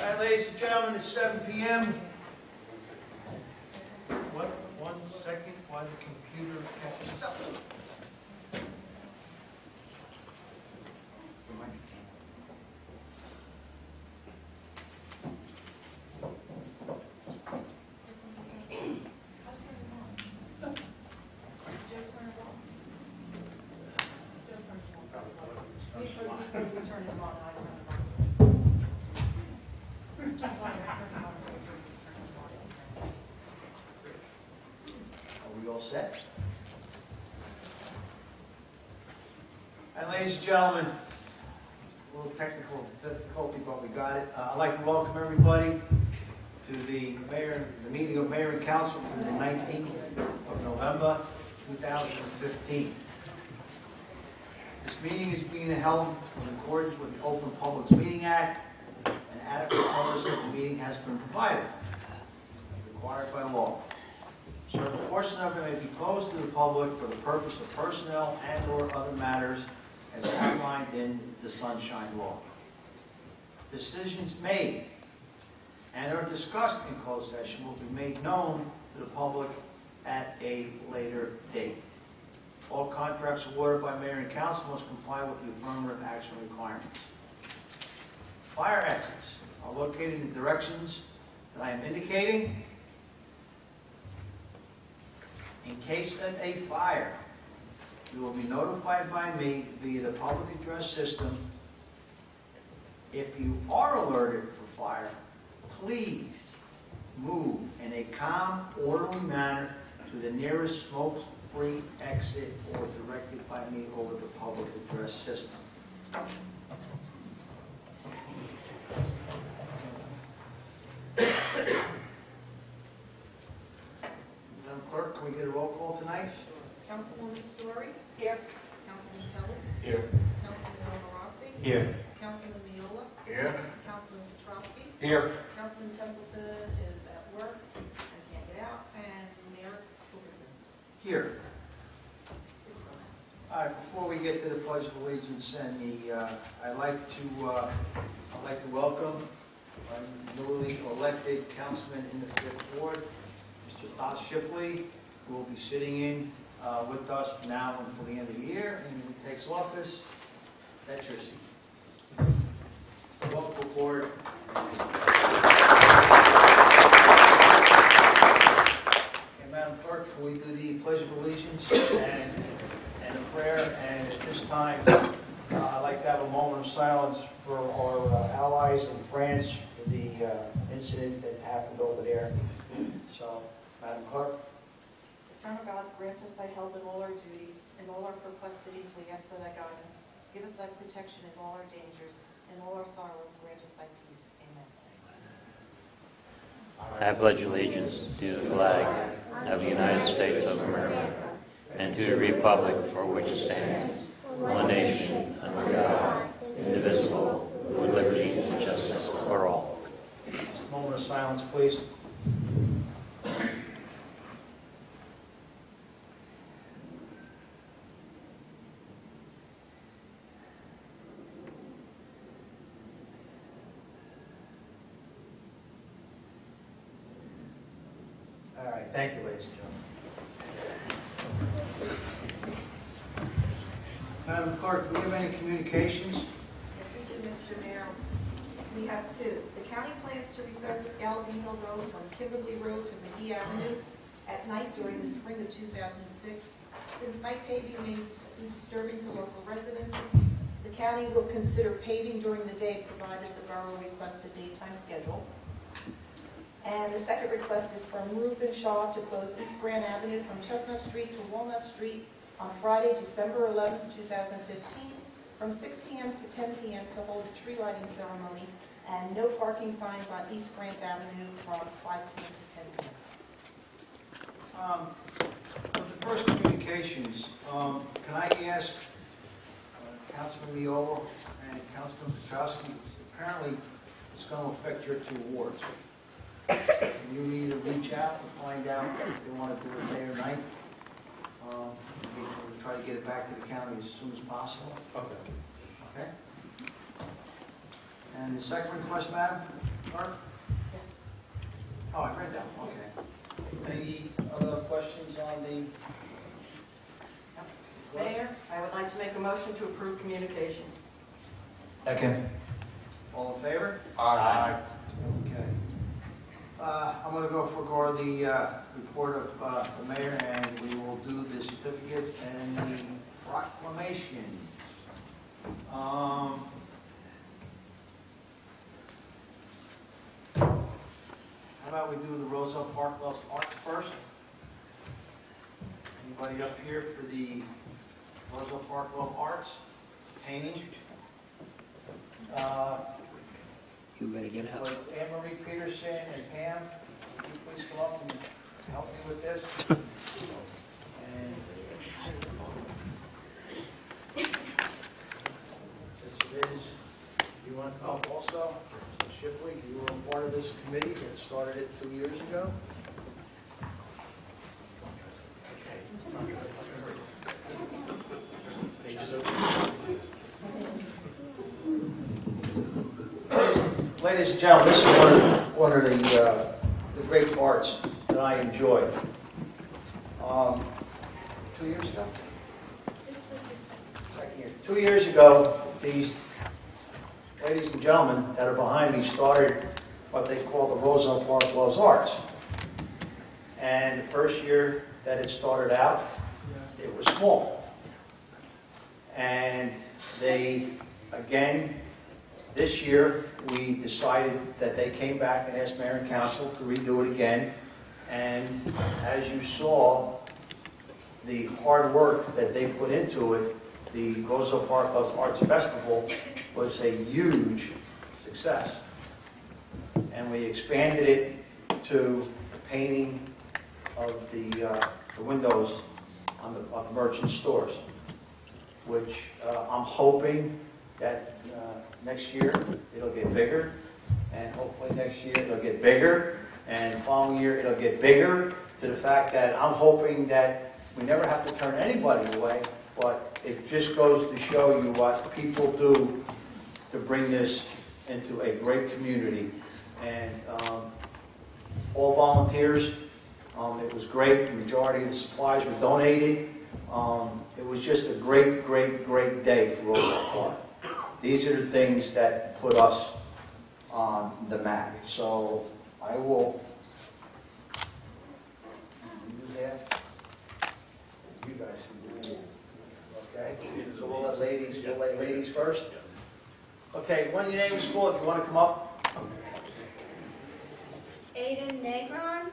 All right, ladies and gentlemen, it's 7 p.m. One second while the computer catches up. Are we all set? And ladies and gentlemen, a little technical difficulty, but we got it. I'd like to welcome everybody to the meeting of Mayor and Council for the 19th of November, 2015. This meeting is being held in accordance with the Open Public Meeting Act, and adequate notice of the meeting has been provided, required by law. Certain portions of it may be closed to the public for the purpose of personnel and/or other matters as outlined in the Sunshine Law. Decisions made and are discussed in closed session will be made known to the public at a later date. All contracts awarded by Mayor and Council must comply with the affirmative action requirements. Fire exits are located in the directions that I am indicating. In case of a fire, you will be notified by me via the public address system. If you are alerted for fire, please move in a calm, orderly manner to the nearest smoke-free exit or directed by me over the public address system. Madam Clerk, can we get a roll call tonight? Councilwoman Story? Here. Councilman Kelly? Here. Councilman Rossi? Here. Councilman Miola? Here. Councilman Petrosky? Here. Councilman Templeton is at work and can't get out, and Mayor Wilkinson. Here. 6 present. All right, before we get to the Pledge of Allegiance and I'd like to welcome our newly elected councilman in the 5th Ward, Mr. Todd Shipley, who will be sitting in with us now until the end of the year, and when he takes office, that's your seat. So welcome aboard. Okay, Madam Clerk, can we do the Pledge of Allegiance and a prayer? And at this time, I'd like to have a moment of silence for our allies in France for the incident that happened over there. So, Madam Clerk. Eternal God, grant us thy help in all our duties, in all our perplexities we ask for thy guidance. Give us thy protection in all our dangers, in all our sorrows grant us thy peace. Amen. I pledge allegiance to the flag of the United States of America and to the republic for which it stands, one nation, under God, indivisible, with liberty and justice for all. Just a moment of silence, please. All right, thank you, ladies and gentlemen. Madam Clerk, do we have any communications? Yes, we do, Mr. Mayor. We have two. The county plans to resurface Gallatin Hill Road from Kimberly Road to McGee Avenue at night during the spring of 2006. Since night paving may be disturbing to local residents, the county will consider paving during the day provided the borough requests a daytime schedule. And the second request is from Reuben Shaw to close East Grand Avenue from Chestnut Street to Walnut Street on Friday, December 11th, 2015, from 6 p.m. to 10 p.m. to hold a tree lighting ceremony, and no parking signs on East Grant Avenue from 5 p.m. to 10 p.m. With the first communications, can I ask Councilman Miola and Councilman Petrosky, apparently it's going to affect your two wards. You need to reach out and find out if they want to do it day or night. We'll try to get it back to the county as soon as possible. Okay. Okay? And the second request, Madam? Mark? Yes. Oh, I read that one, okay. Any other questions on the? Mayor, I would like to make a motion to approve communications. Second. All in favor? Aye. Okay. I'm going to go forward the report of the mayor, and we will do the certificates and the proclamations. How about we do the Roselle Park Loves Arts first? Anybody up here for the Roselle Park Love Arts painting? You better get out. Would Anne Marie Peterson and Pam, would you please come up and help me with this? And since it is, you want to come up also? Mr. Shipley, you were a part of this committee that started it 2 years ago. Stage is open. Ladies and gentlemen, this is one of the great parts that I enjoy. 2 years ago? This was the Second year. 2 years ago, these ladies and gentlemen that are behind me started what they call the Roselle Park Loves Arts. And the first year that it started out, it was small. And they, again, this year, we decided that they came back and asked Mayor and Council to redo it again. And as you saw, the hard work that they put into it, the Roselle Park Loves Arts Festival was a huge success. And we expanded it to the painting of the windows on the merchant stores, which I'm hoping that next year it'll get bigger, and hopefully next year it'll get bigger, and the following year it'll get bigger, to the fact that I'm hoping that we never have to turn anybody away, but it just goes to show you what people do to bring this into a great community. And all volunteers, it was great. The majority of the supplies were donated. It was just a great, great, great day for Roselle Park. These are the things that put us on the map. So I will do half. You guys can do it. Okay? So we'll let ladies first. Okay, when your name is school, if you want to come up. Aiden Negron.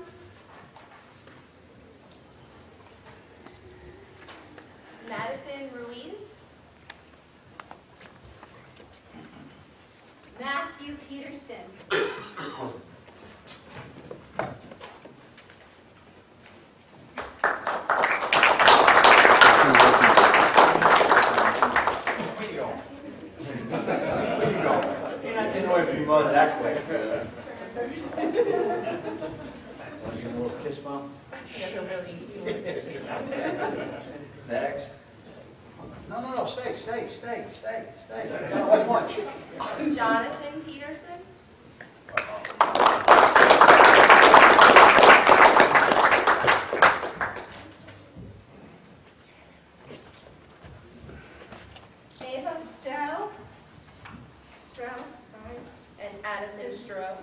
Madison Ruiz. Matthew Peterson. Where you going? Where you going? You're not getting away from your mother that quick. Want to give a little kiss, Mom? Next. No, stay. You got a whole bunch. Jonathan Peterson. Ava Stroh, and Addison Stroh.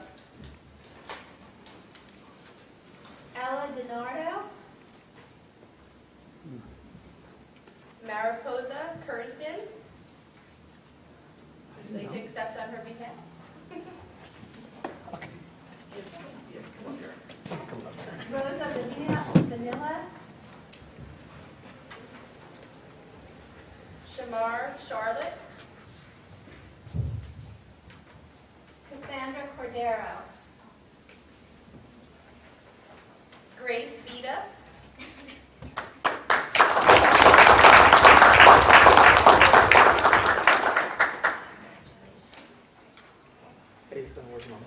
Ella DiNardo. Mariposa Kursden. Would you like to accept on her behalf? Rosa Vanilla. Shamar Charlotte. Cassandra Cordero. Grace Vita.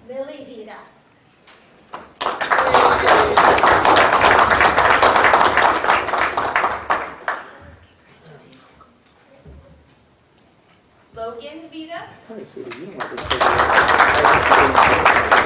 Lily Vita. Logan Vita. Hi, sweetie. You don't have to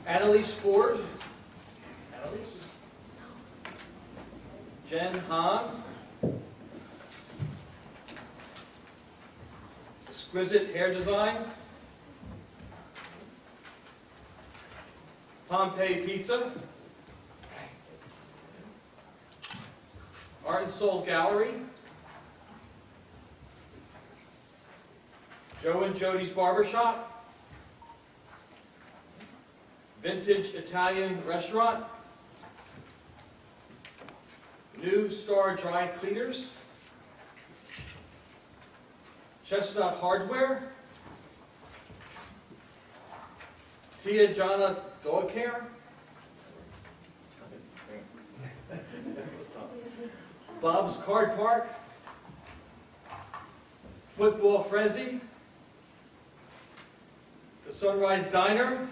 Annalise Ford. Annalise. Jen Hahn. Exquisite Hair Design. Pompeii Pizza. Art and Soul Gallery. Joe and Jody's Barbershop. Vintage Italian Restaurant. New Star Dry Cleaners. Chestnut Hardware. Tia Jana Dog Care. Bob's Card Park. Football Frenzy. The Sunrise Diner.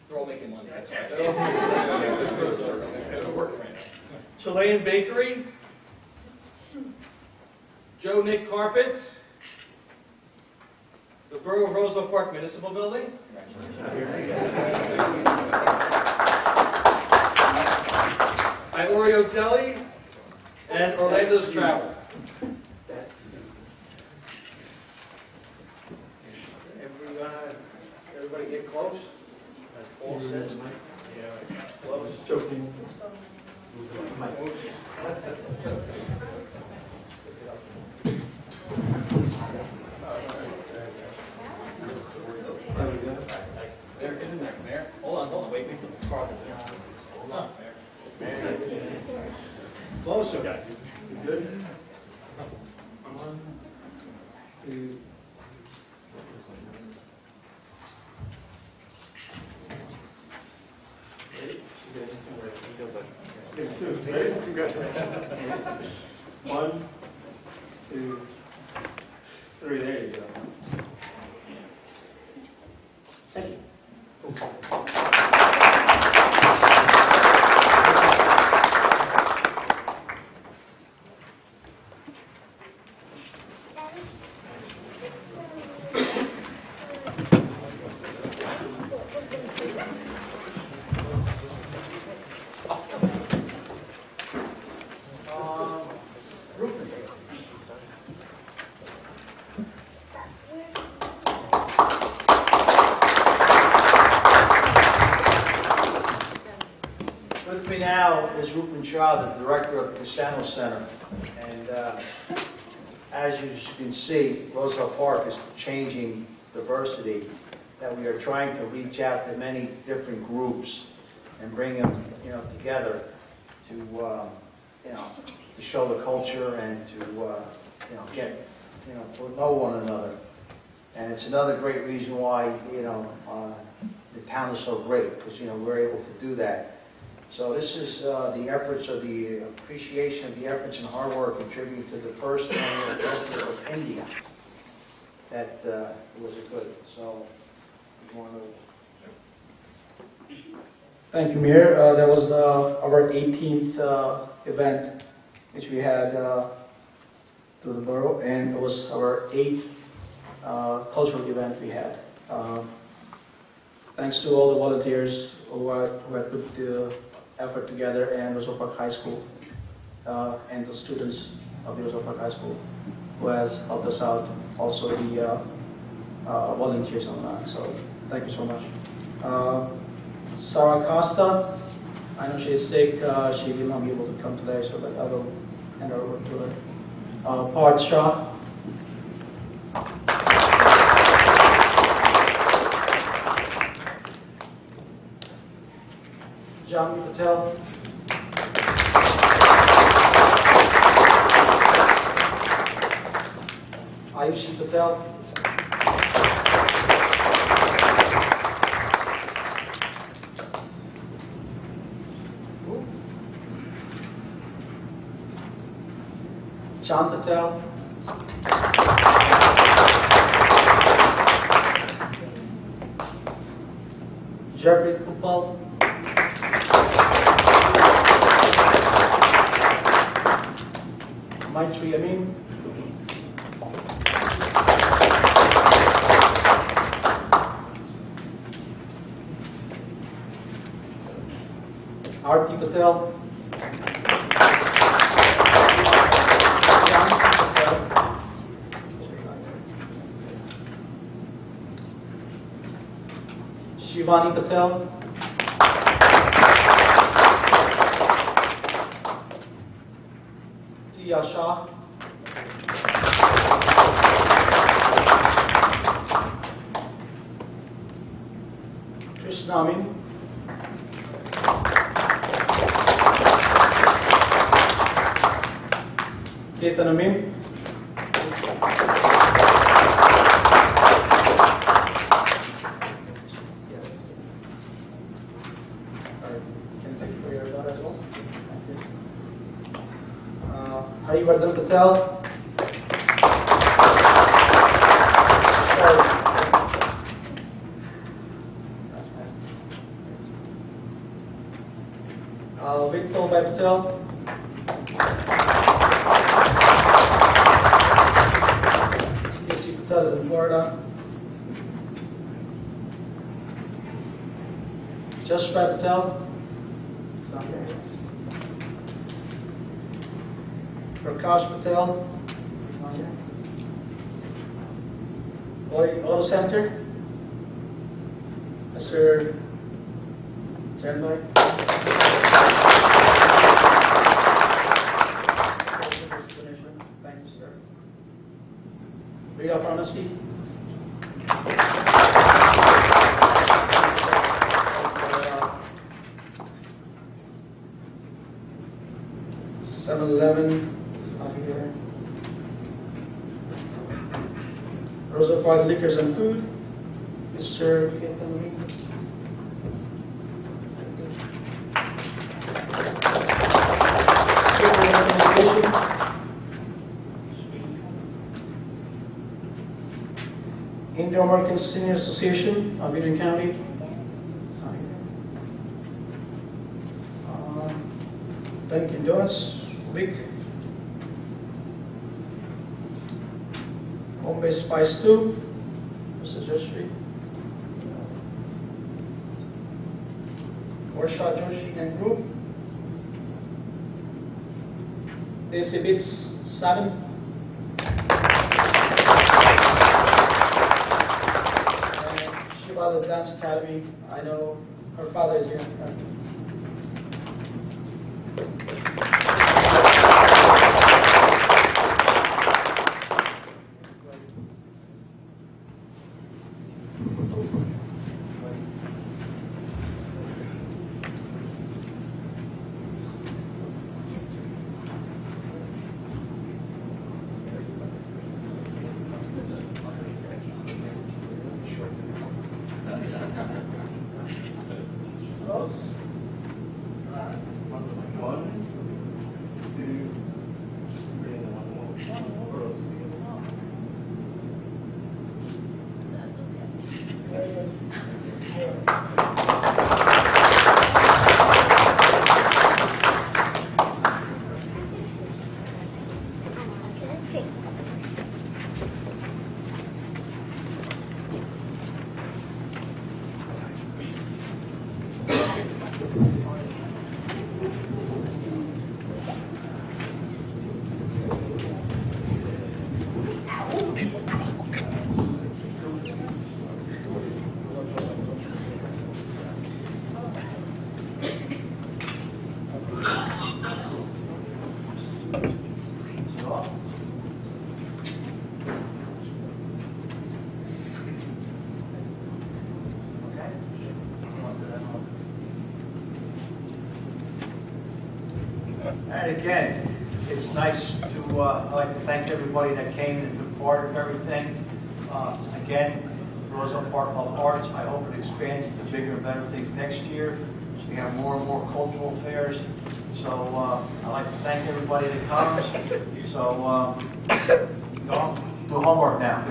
They're all making money. That's right. They're all working right now. Chilean Bakery. Joe Nick Carpets. The Borough of Roselle Park Municipal Building. Oreo Deli. And Orlando's Travel. Everybody get close? Like Paul says. Yeah, close. Joking. Mayor. Hold on, wait till the car gets in. Hold on, Mayor. Closer. You good? 1, 2. Ready? Congratulations. 1, 2, 3. There you go. Thank you. With me now is Rupin Shah, the director of the Casano Center. And as you can see, Roselle Park is changing diversity, that we are trying to reach out to many different groups and bring them, together to, to show the culture and to, get, to know one another. And it's another great reason why, the town is so great, because, we're able to do that. So this is the efforts of the appreciation of the efforts and hard work contributing to the first annual Festival of India. That was good. So, you want to... Thank you, Mayor. That was our 18th event which we had through the borough, and it was our 8th cultural event we had. Thanks to all the volunteers who had put the effort together, and Roselle Park High School and the students of the Roselle Park High School who has helped us out, also the volunteers on that. So thank you so much. Sarah Costa, I know she's sick, she will not be able to come today, so I will hand her over to her. Part Shah. Jamie Patel. Ayushi Patel. Chan Patel. Jabrit Upal. Maitri Amin. R.P. Patel. John P. Patel. Shivani Patel. Tia Shah. Krishnami. Ketan Amin. Can thank you for your daughter as well. Harivardhan Patel. Victor Patel. Casey Patel is in Florida. Joshua Patel. He's not here. Prakash Patel. He's not here. Auto Center. Mr. Chandler. Thank you, sir. Rita Pharmacy. is not here. Roselle Park Liquors and Food. Mr. Ketan. Indo-American Senior Association of Union County. It's not here. Dunkin' Donuts, Vic. Bombay Spice 2, Mr. Joshi. Warsha Joshi and Group. Desi Bits 7. The Dance Academy. I know her father is here. And again, it's nice to, I'd like to thank everybody that came and took part of everything. Again, Roselle Park of Arts, I hope it expands to bigger and better things next year. We have more and more cultural fairs. So I'd like to thank everybody that comes. So go do homework now.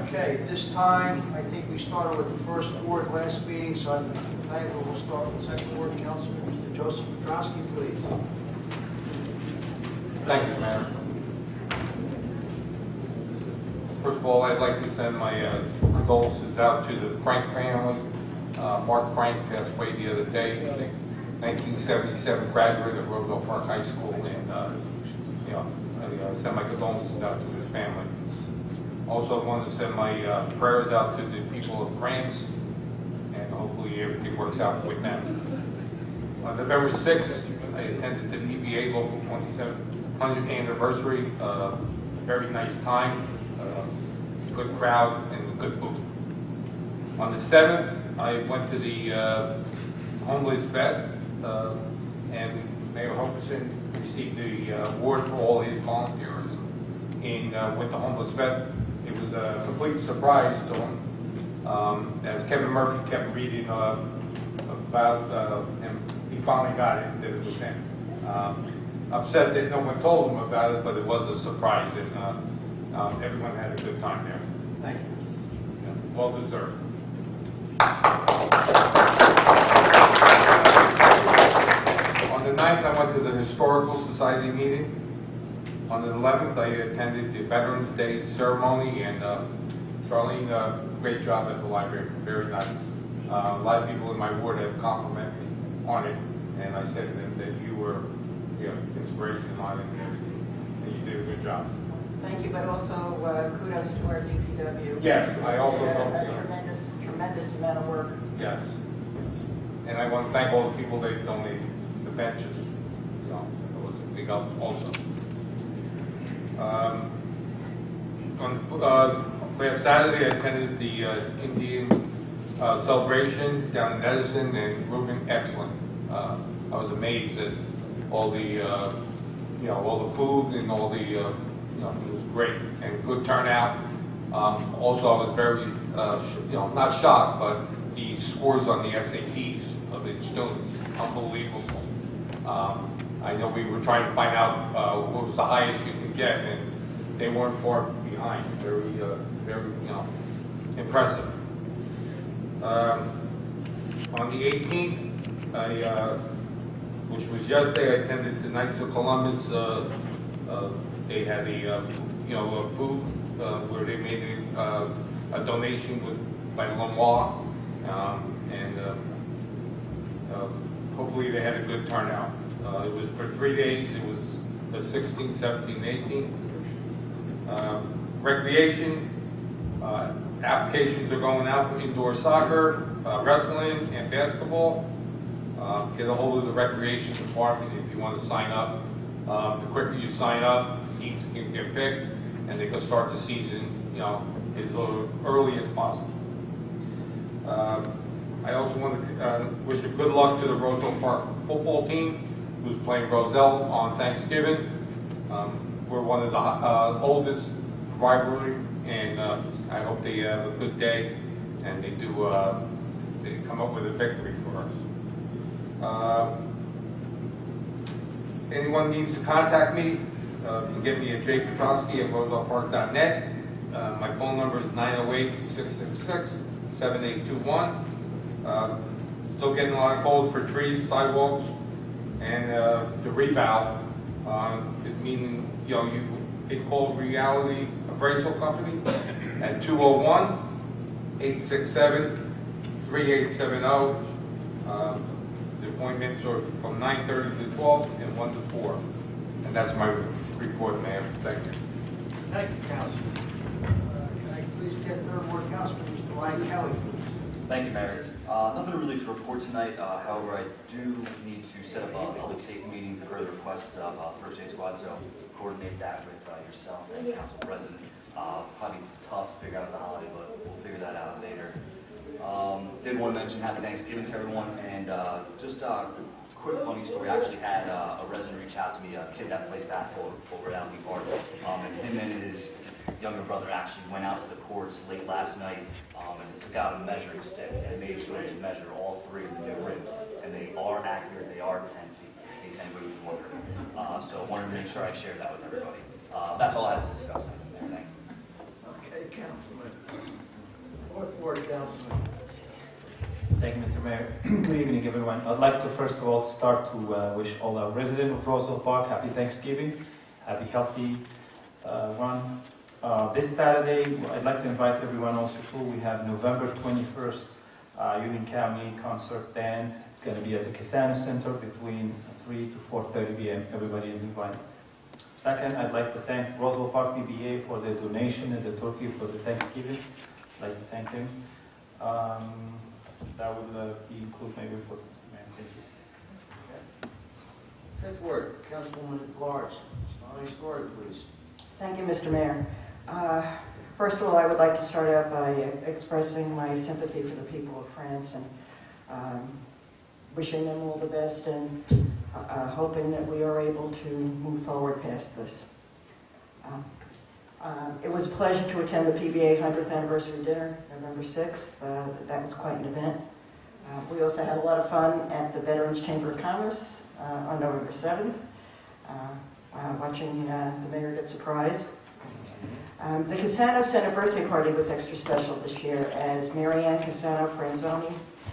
Okay, this time, I think we started with the first ward last meeting, so I think we'll start with the second ward. Councilman, Mr. Joseph Petrosky, please. Thank you, Mayor. First of all, I'd like to send my condolences out to the Frank family. Mark Frank passed away the other day. He was a 1977 graduate of Roselle Park High School, and I send my condolences out to his family. Also, I wanted to send my prayers out to the people of France, and hopefully everything works out with them. On November 6th, I attended the EBA Local 2700th anniversary. Very nice time, good crowd, and good food. On the 7th, I went to the homeless vet, and Mayor Homerson received the award for all his volunteers with the homeless vet. It was a complete surprise to him. As Kevin Murphy kept reading about him, he finally got it, that it was him. Upset that no one told him about it, but it was a surprise, and everyone had a good time there. Thank you. Yeah, well deserved. On the 9th, I went to the Historical Society meeting. On the 11th, I attended the Veterans Day ceremony, and Charlene, great job at the library, very nice. A lot of people in my ward have complimented me on it, and I said to them that you were inspiration on it and everything, and you did a good job. Thank you, but also kudos to our DPW. Yes, I also told a you. tremendous amount of work. Yes. And I want to thank all the people that donated the benches. It was a big help also. Last Saturday, I attended the Indian celebration down in Edison, and Reuben, excellent. I was amazed at all the, all the food and all the, it was great and good turnout. Also, I was very, not shocked, but the scores on the SATs of the students, unbelievable. I know we were trying to find out what was the highest you could get, and they weren't far behind. Very, impressive. On the 18th, which was yesterday, I attended the Knights of Columbus. They had a food where they made a donation by Lenoir, and hopefully they had a good turnout. It was for 3 days. It was the 16th, 17th, 18th. Recreation, applications are going out for indoor soccer, wrestling, and basketball. Get a hold of the recreation department if you want to sign up. The quicker you sign up, teams can get picked, and they can start the season, as early as possible. I also want to wish a good luck to the Roselle Park football team, who's playing Roselle on Thanksgiving. We're one of the oldest rivalry, and I hope they have a good day, and they do they come up with a victory for us. Anyone needs to contact me, can get me at jpetrosky@rosellepark.net. My phone number is 908-666-7821. Still getting a lot of calls for trees, sidewalks, and the reval, meaning, you can call Reality Appraisal Company at 201-867-3870. The appointments are from 9:30 to 12 and 1 to 4. And that's my report, Mayor. Thank you. Thank you, Councilman. Can I please get third ward Councilman, Mr. Ryan Kelly, please? Thank you, Mayor. Nothing really to report tonight. However, I do need to set up a public safety meeting per the request of First Aid Squad, so coordinate that with yourself and Council President. Probably tough to figure out the holiday, but we'll figure that out later. Did want to mention Happy Thanksgiving to everyone, and just a quick funny story. I actually had a resident reach out to me, a kid that plays basketball over at Alvey Park, and him and his younger brother actually went out to the courts late last night and took out a measuring stick and made sure to measure all three of the new rims, and they are accurate. They are 10 feet, in case anybody was wondering. So I wanted to make sure I shared that with everybody. That's all I have to discuss. Thank you. Okay, Councilman. Fourth ward Councilman. Thank you, Mr. Mayor. Good evening, everyone. I'd like to first of all start to wish all our residents of Roselle Park happy Thanksgiving. have a healthy run. This Saturday, I'd like to invite everyone also too. We have November 21st Union County Concert Band. It's going to be at the Casano Center between 3 to 4:30 p.m. Everybody is invited. Second, I'd like to thank Roselle Park PBA for their donation and the turkey for the Thanksgiving. I'd like to thank them. That will include my report, Mr. Mayor. Thank you. Fifth word, Councilwoman at Large. Stein Story, please. Thank you, Mr. Mayor. First of all, I would like to start out by expressing my sympathy for the people of France and wishing them all the best and hoping that we are able to move forward past this. It was a pleasure to attend the PBA 100th anniversary dinner, November 6th. That was quite an event. We also had a lot of fun at the Veterans Chamber of Commerce on November 7th, watching the mayor get surprised. The Casano Center birthday party was extra special this year as Marianne Casano Franzoni,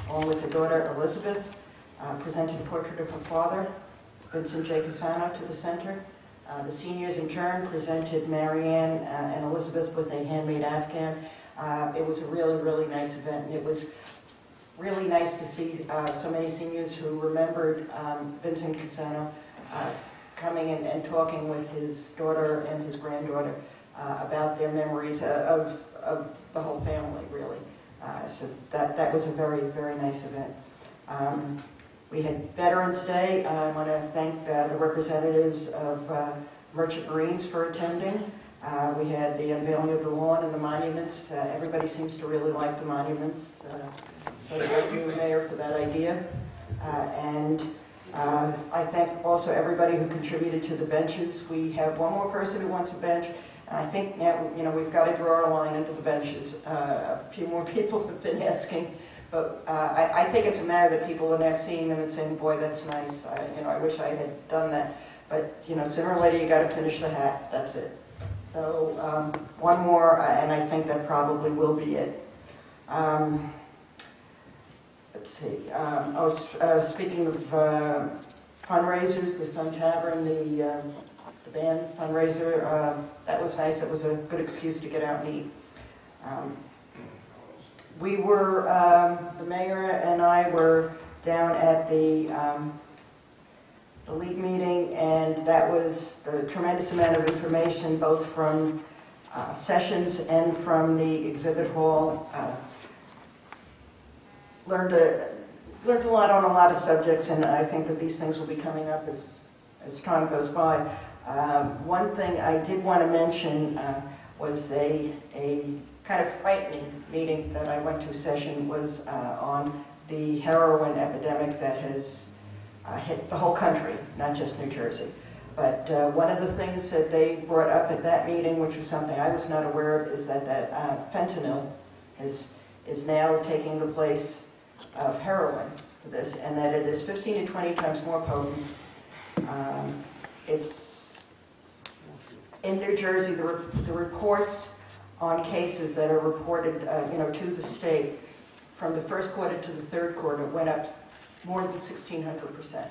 along with her daughter Elizabeth, presented a portrait of her father, Vincent J. Casano, to the center. The seniors in turn presented Marianne and Elizabeth with a handmade Afghan. It was a really, really nice event, and it was really nice to see so many seniors who remembered Vincent Casano coming and talking with his daughter and his granddaughter about their memories of the whole family, really. So that was a very, very nice event. We had Veterans Day. I want to thank the representatives of Merchant Marines for attending. We had the unveiling of the lawn and the monuments. Everybody seems to really like the monuments. So thank you, Mayor, for that idea. And I thank also everybody who contributed to the benches. We have one more person who wants a bench. And I think now, we've got to draw a line into the benches. A few more people have been asking. But I think it's a matter that people are now seeing them and saying, boy, that's nice. I wish I had done that. But, sooner or later you got to finish the hat. That's it. So one more, and I think that probably will be it. Let's see. Speaking of fundraisers, the Sun Tavern, the band fundraiser, that was nice. That was a good excuse to get out and eat. We were, the mayor and I were down at the league meeting, and that was a tremendous amount of information, both from sessions and from the exhibit hall. Learned a lot on a lot of subjects, and I think that these things will be coming up as time goes by. One thing I did want to mention was a kind of frightening meeting that I went to session was on the heroin epidemic that has hit the whole country, not just New Jersey. But one of the things that they brought up at that meeting, which was something I was not aware of, is that fentanyl is now taking the place of heroin for this, and that it is 15 to 20 times more potent. It's in New Jersey, the reports on cases that are reported, to the state from the first quarter to the third quarter went up more than 1,600%.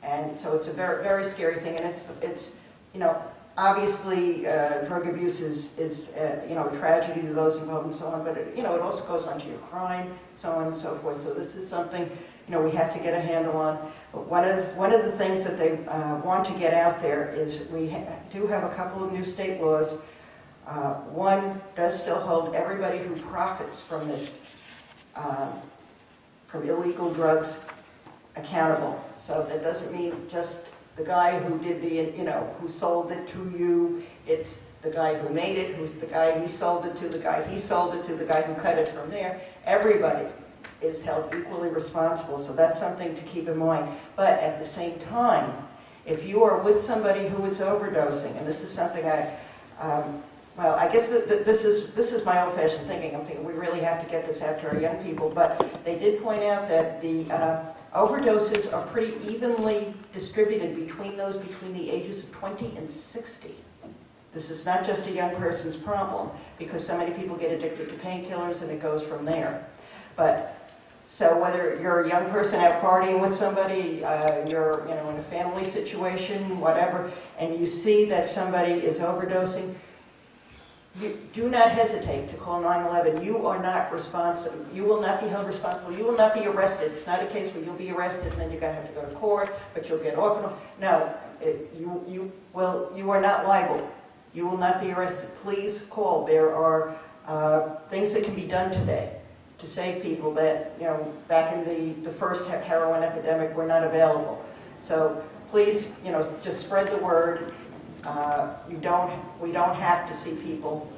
And so it's a very, very scary thing, and it's obviously drug abuse is a tragedy to those involved and so on, but it also goes on to your crime, so on and so forth. So this is something we have to get a handle on. But one of the things that they want to get out there is we do have a couple of new state laws. One does still hold everybody who profits from this, from illegal drugs, accountable. So that doesn't mean just the guy who did who sold it to you. It's the guy who made it, who's the guy he sold it to, the guy he sold it to, the guy who cut it from there. Everybody is held equally responsible. So that's something to keep in mind. But at the same time, if you are with somebody who is overdosing, and this is something I guess this is my old-fashioned thinking. I'm thinking we really have to get this out to our young people. But they did point out that the overdoses are pretty evenly distributed between those between the ages of 20 and 60. This is not just a young person's problem, because so many people get addicted to painkillers and it goes from there. But So whether you're a young person out partying with somebody, you're in a family situation, whatever, and you see that somebody is overdosing, you do not hesitate to call 911. You are not responsible. You will not be held responsible. You will not be arrested. It's not a case where you'll be arrested and then you're going to have to go to court, but you'll get off. No, you are not liable. You will not be arrested. Please call. There are things that can be done today to save people that, back in the first heroin epidemic were not available. So please, just spread the word. We don't have to see people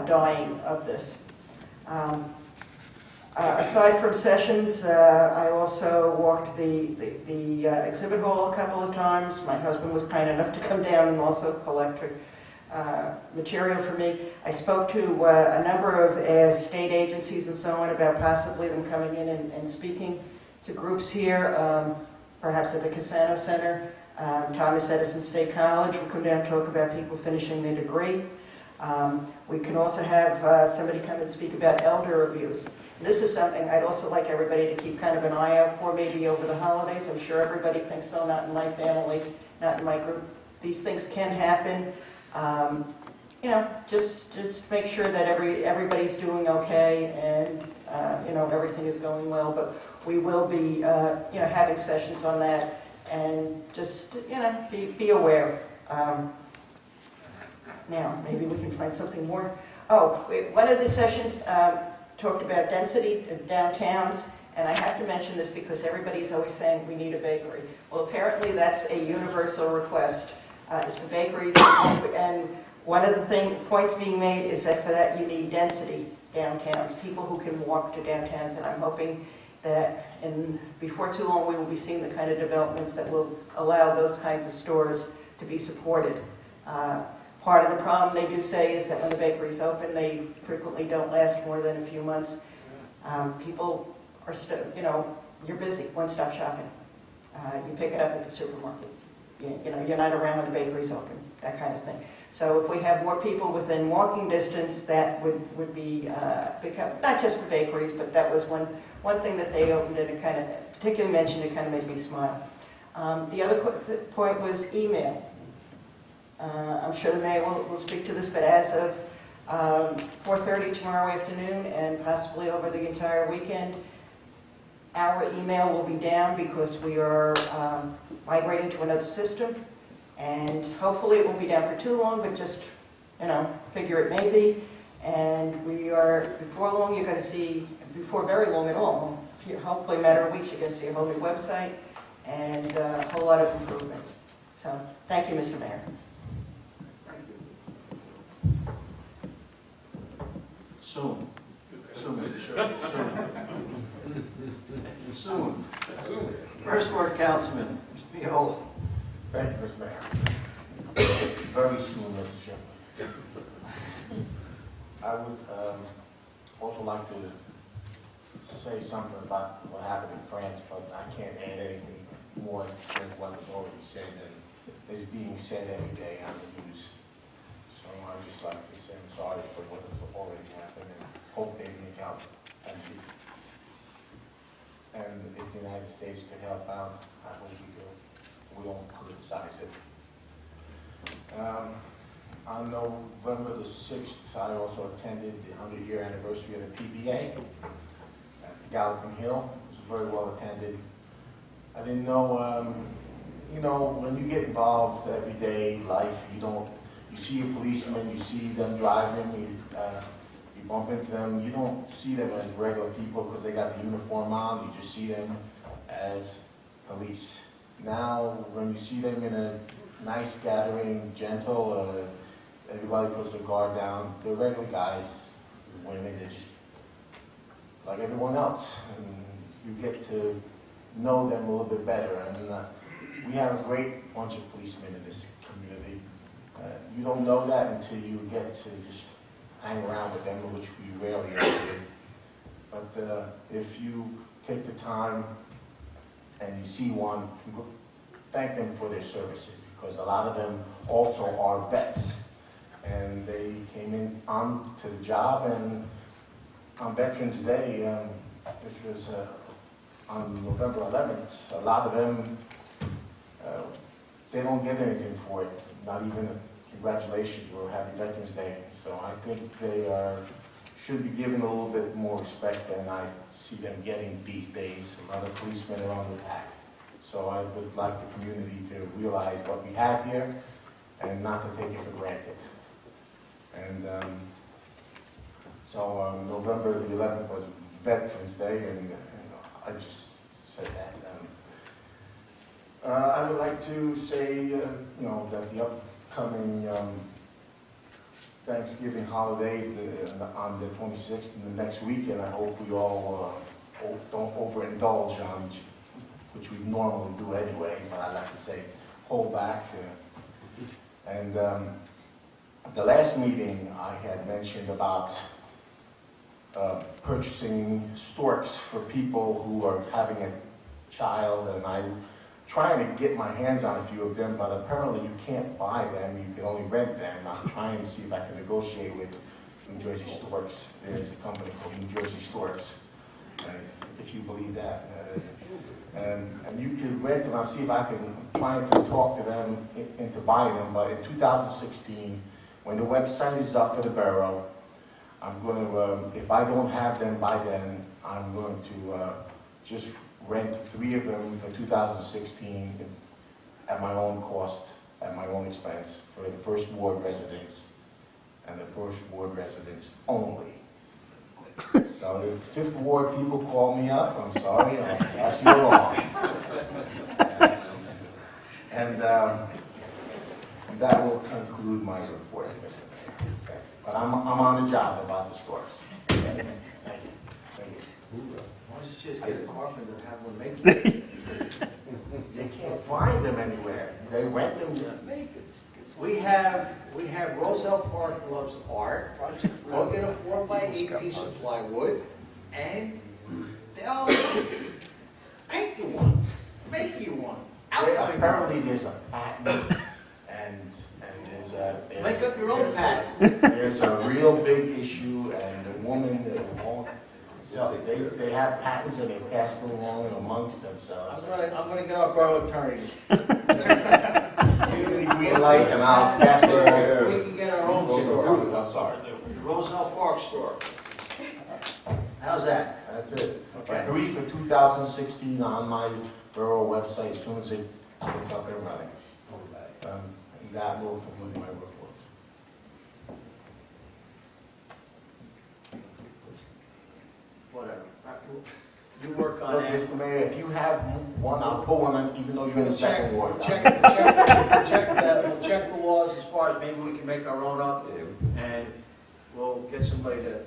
dying of this. Aside from sessions, I also walked the exhibit hall a couple of times. My husband was kind enough to come down and also collect material for me. I spoke to a number of state agencies and so on about possibly them coming in and speaking to groups here, perhaps at the Cassano Center. Thomas Edison State College will come down and talk about people finishing their degree. We can also have somebody come and speak about elder abuse. And this is something I'd also like everybody to keep kind of an eye out for, maybe over the holidays. I'm sure everybody thinks, oh, not in my family, not in my group. These things can happen. Just make sure that everybody's doing okay and everything is going well. But we will be having sessions on that. And just, be aware. Now, maybe we can find something more. One of the sessions talked about density of downtowns, and I have to mention this because everybody's always saying we need a bakery. Well, apparently that's a universal request, is for bakeries, and one of the points being made is that for that you need density downtowns, people who can walk to downtowns, and I'm hoping that before too long we will be seeing the kind of developments that will allow those kinds of stores to be supported. Part of the problem they do say is that when the bakeries open, they frequently don't last more than a few months. People are you're busy, one-stop shopping. You pick it up at the supermarket. You're not around when the bakery's open, that kind of thing. So if we have more people within walking distance, that would be not just for bakeries, but that was one thing that they opened and it kind of, particularly mentioned, it kind of made me smile. The other point was email. I'm sure the mayor will speak to this, but as of 4:30 tomorrow afternoon and possibly over the entire weekend, our email will be down because we are migrating to another system. And hopefully it won't be down for too long, but just, figure it may be. And we are, before long, you're going to see, before very long at all, hopefully a matter of weeks, you're going to see a whole new website and a whole lot of improvements. So, thank you, Mr. Mayor. Soon, Mr. Shirley, soon. First Ward Councilman, Mr. Viola. Thank you, Mr. Mayor. Very soon, Mr. Chairman. I would also like to say something about what happened in France, but I can't add anything more than what was already said and is being said every day on the news. So I'd just like to say I'm sorry for what has already happened and hope they make out. And if the United States could help out, I hope we do. We won't criticize it. On November the 6th, I also attended the 100-year anniversary of the PBA at Galloping Hill. It was very well attended. I didn't know, when you get involved everyday life, you see a policeman, you see them driving, you bump into them, you don't see them as regular people because they got the uniform on, you just see them as police. Now, when you see them in a nice gathering, gentle, everybody puts their guard down, they're regular guys, women, they're just like everyone else. And you get to know them a little bit better. And we have a great bunch of policemen in this community. You don't know that until you get to just hang around with them, which we rarely ever do. But if you take the time and you see one, thank them for their services, because a lot of them also are vets. And they came in on to the job, and on Veterans Day, which was on November 11th, a lot of them, they don't get anything for it, not even a congratulations or happy Veterans Day. So I think they should be given a little bit more respect than I see them getting these days. A lot of policemen are under attack. So I would like the community to realize what we have here and not to take it for granted. And so November the 11th was Veterans Day, and I just said that. I would like to say, that the upcoming Thanksgiving holidays on the 26th and the next weekend, I hope we all don't overindulge on, which we normally do anyway, but I like to say, hold back. And the last meeting I had mentioned about purchasing storks for people who are having a child, and I'm trying to get my hands on a few of them, but apparently you can't buy them, you can only rent them. I'm trying to see if I can negotiate with New Jersey Storks. There's a company called New Jersey Storks, if you believe that. And you can rent them. I'll see if I can try to talk to them into buying them, but in 2016, when the website is up for the borough, I'm going to, if I don't have them by then, I'm going to just rent 3 of them for 2016 at my own cost, at my own expense, for the First Ward residents, and the First Ward residents only. So if Fifth Ward people call me up, I'm sorry, I'll pass you along. And that will conclude my report, Mr. Mayor. Okay. But I'm on the job about the stores. Okay. Thank you. Thank you. Why don't you just get a carpenter and have one make it? You can't find them anywhere. They rent them. We have Roselle Park loves art. Go get a 4x8 piece of plywood, and they'll paint you one, make you one. Apparently there's a patent, and Make up your own patent. there's a real big issue, and the woman that won't sell it, they have patents and they pass them along amongst themselves. I'm gonna get our borough attorney. Give me the green light and I'll pass it along. We can get our own store. I'm sorry. The Roselle Park store. How's that? That's it. Okay. 3 for 2016 on my borough website as soon as it gets up and running. That will conclude my report. Whatever. You work on Look, that. Mr. Mayor, if you have one, I'll put one on, even though you're in the second ward. We'll check the laws as far as maybe we can make our own up, and we'll get somebody to.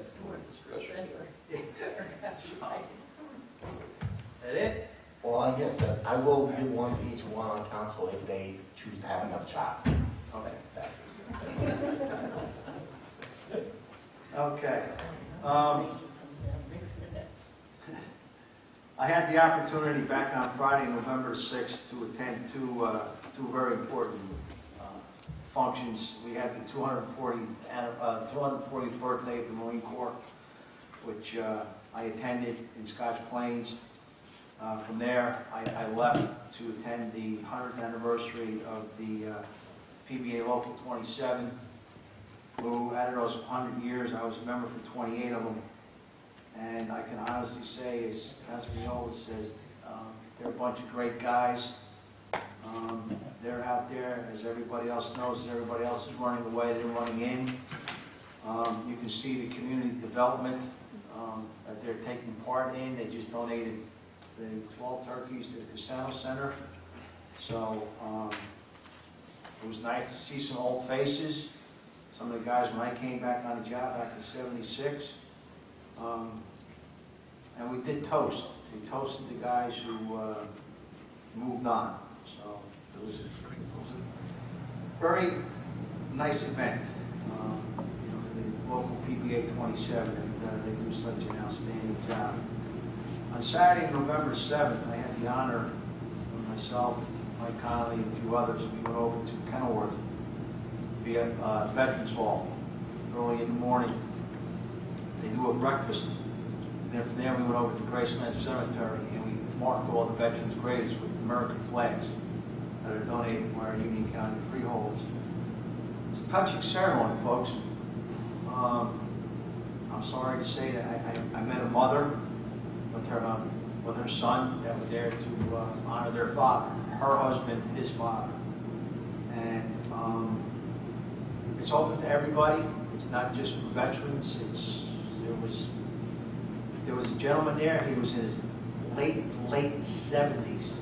That it? Well, I guess I will give one to each one on council if they choose to have another child. Okay. Okay. I had the opportunity back on Friday, November 6th, to attend two very important functions. We had the 240th birthday of the Marine Corps, which I attended in Scotch Plains. From there, I left to attend the 100th anniversary of the PBA Local 27, who out of those 100 years, I was a member for 28 of them. And I can honestly say, as Councilman always says, they're a bunch of great guys. They're out there, as everybody else knows, as everybody else is running away, they're running in. You can see the community development that they're taking part in. They just donated the 12 turkeys to the Casano Center. So it was nice to see some old faces. Some of the guys, when I came back on the job back in '76, and we did toast. We toasted the guys who moved on. So it was a very nice event for the local PBA 27, and they do such an outstanding job. On Saturday, November 7th, I had the honor of myself, Mike Connolly, and a few others. We went over to Kenilworth via Veterans Hall early in the morning. They do a breakfast. And then from there, we went over to Graceland Cemetery, and we marked all the veterans' graves with American flags that are donated by our Union County freeholders. It's a touching ceremony, folks. I'm sorry to say that I met a mother with her son that were there to honor their father, her husband, his father. And it's open to everybody. It's not just for veterans. There was a gentleman there. He was in his late 70s.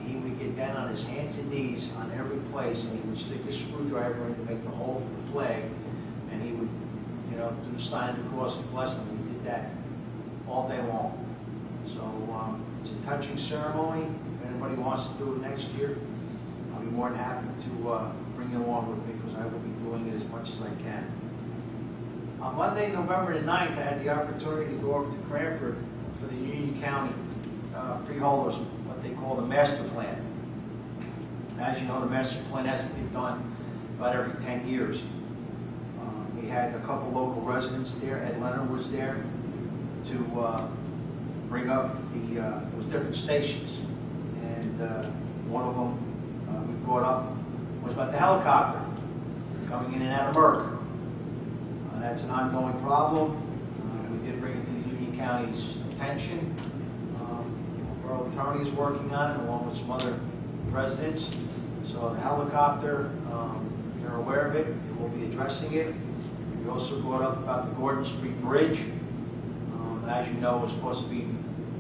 He would get down on his hands and knees on every place, and he would stick a screwdriver in to make the hole for the flag, and he would, do the sign of the cross and bless them. He did that all day long. So it's a touching ceremony. If anybody wants to do it next year, I'll be more than happy to bring you along with me, because I will be doing it as much as I can. On Monday, November the 9th, I had the opportunity to go over to Cranford for the Union County freeholders, what they call the master plan. As you know, the master plan has to be done about every 10 years. We had a couple local residents there. Ed Leonard was there to bring up it was different stations. And one of them we brought up was about the helicopter coming in and out of Merck. That's an ongoing problem. We did bring it to the Union County's attention. The borough attorney is working on it along with some other residents. So the helicopter, they're aware of it. They will be addressing it. We also brought up about the Gordon Street Bridge. As you know, it's supposed to be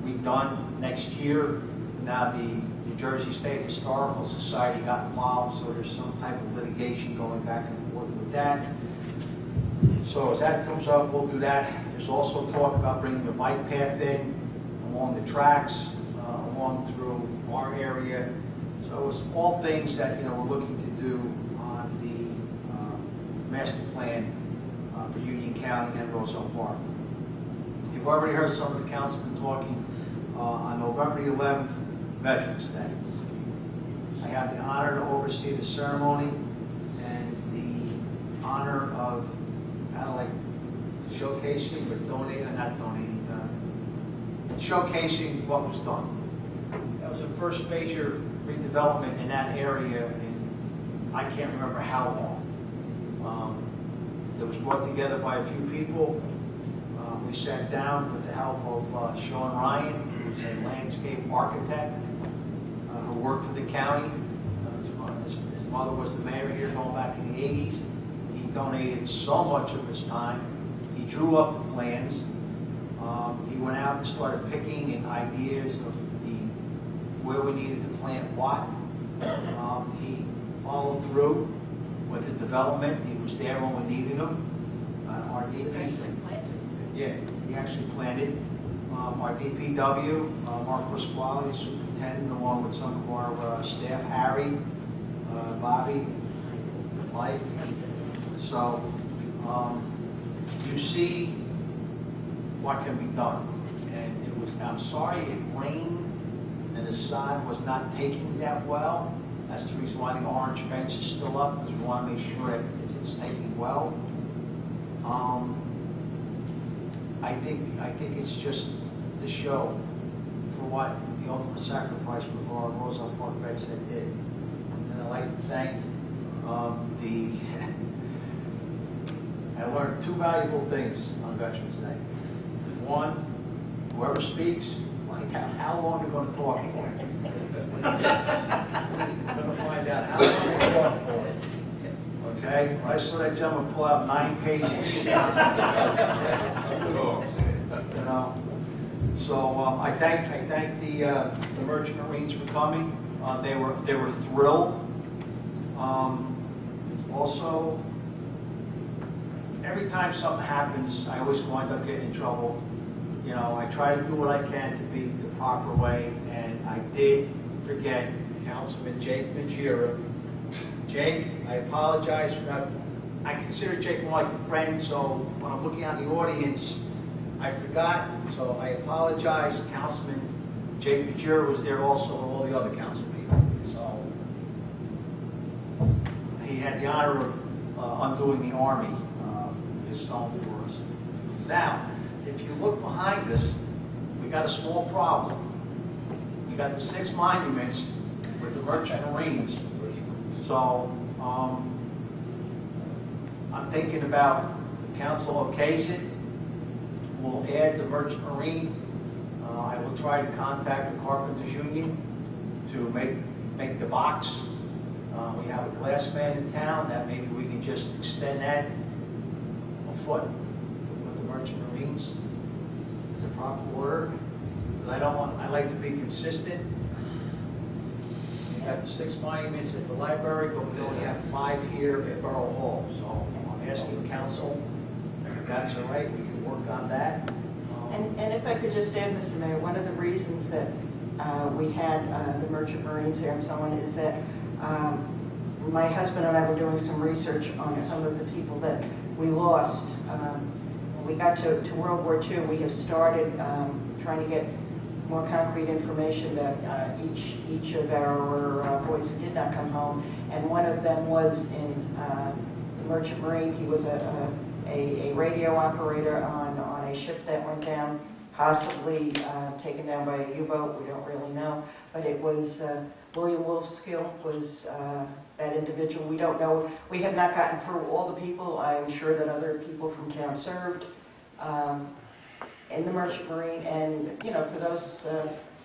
redone next year. Now the New Jersey State Historical Society got involved, so there's some type of litigation going back and forth with that. So as that comes up, we'll do that. There's also talk about bringing the bike path in along the tracks, along through our area. So it's all things that we're looking to do on the master plan for Union County and Roselle Park. You've already heard some of the councilmen talking on November 11th, Veterans Day. I had the honor to oversee the ceremony and the honor of kind of like showcasing, but showcasing what was done. That was the first major redevelopment in that area in, I can't remember how long. It was brought together by a few people. We sat down with the help of Sean Ryan, who's a landscape architect who worked for the county. His mother was the mayor here going back in the 80s. He donated so much of his time. He drew up the plans. He went out and started picking and ideas of where we needed to plant what. He followed through with the development. He was there when we needed him. Our DP, yeah, he actually planted. Our DPW, Mark Pasquale, the superintendent, along with some of our staff, Harry, Bobby, Mike. So you see what can be done. And it was, I'm sorry it rained and the sod was not taking that well. That's the reason why the orange fence is still up, because we want to make sure that it's taking well. I think it's just the show for what the ultimate sacrifice for our Roselle Park vets that did. And I'd like to thank I learned two valuable things on Veterans Day. One, whoever speaks, find out how long they're going to talk for. We're going to find out how long they're talk for. Okay? When I saw that gentleman pull out 9 pages. So I thank the Merchant Marines for coming. They were thrilled. Also, every time something happens, I always wind up getting in trouble. I try to do what I can to be the proper way, and I did forget Councilman Jake Majira. Jake, I apologize for that. I consider Jake more like a friend, so when I'm looking out the audience, I forgot, so I apologize. Councilman Jake Majira was there also with all the other council people. So he had the honor of undoing the Army, his stone for us. Now, if you look behind us, we got a small problem. you got the 6 monuments with the Merchant Marines. So, I'm thinking about, if council okays it, we'll add the Merchant Marine. I will try to contact the Carpenters Union to make the box. We have a glass man in town that maybe we can just extend that a foot with the Merchant Marines in the proper order. But I like to be consistent. We have the 6 monuments at the library, but we only have 5 here at Borough Hall. So I'm asking council, if that's all right, we can work on that. And if I could just add, Mr. Mayor, one of the reasons that we had the Merchant Marines here and so on is that my husband and I were doing some research on some of the people that we lost. When we got to World War II, we have started trying to get more concrete information about each of our boys who did not come home. And one of them was in the Merchant Marine. He was a radio operator on a ship that went down, possibly taken down by a U-boat. We don't really know. But it was William Wolfskill was that individual. We don't know. We have not gotten through all the people. I'm sure that other people from town served in the Merchant Marine. And, for those,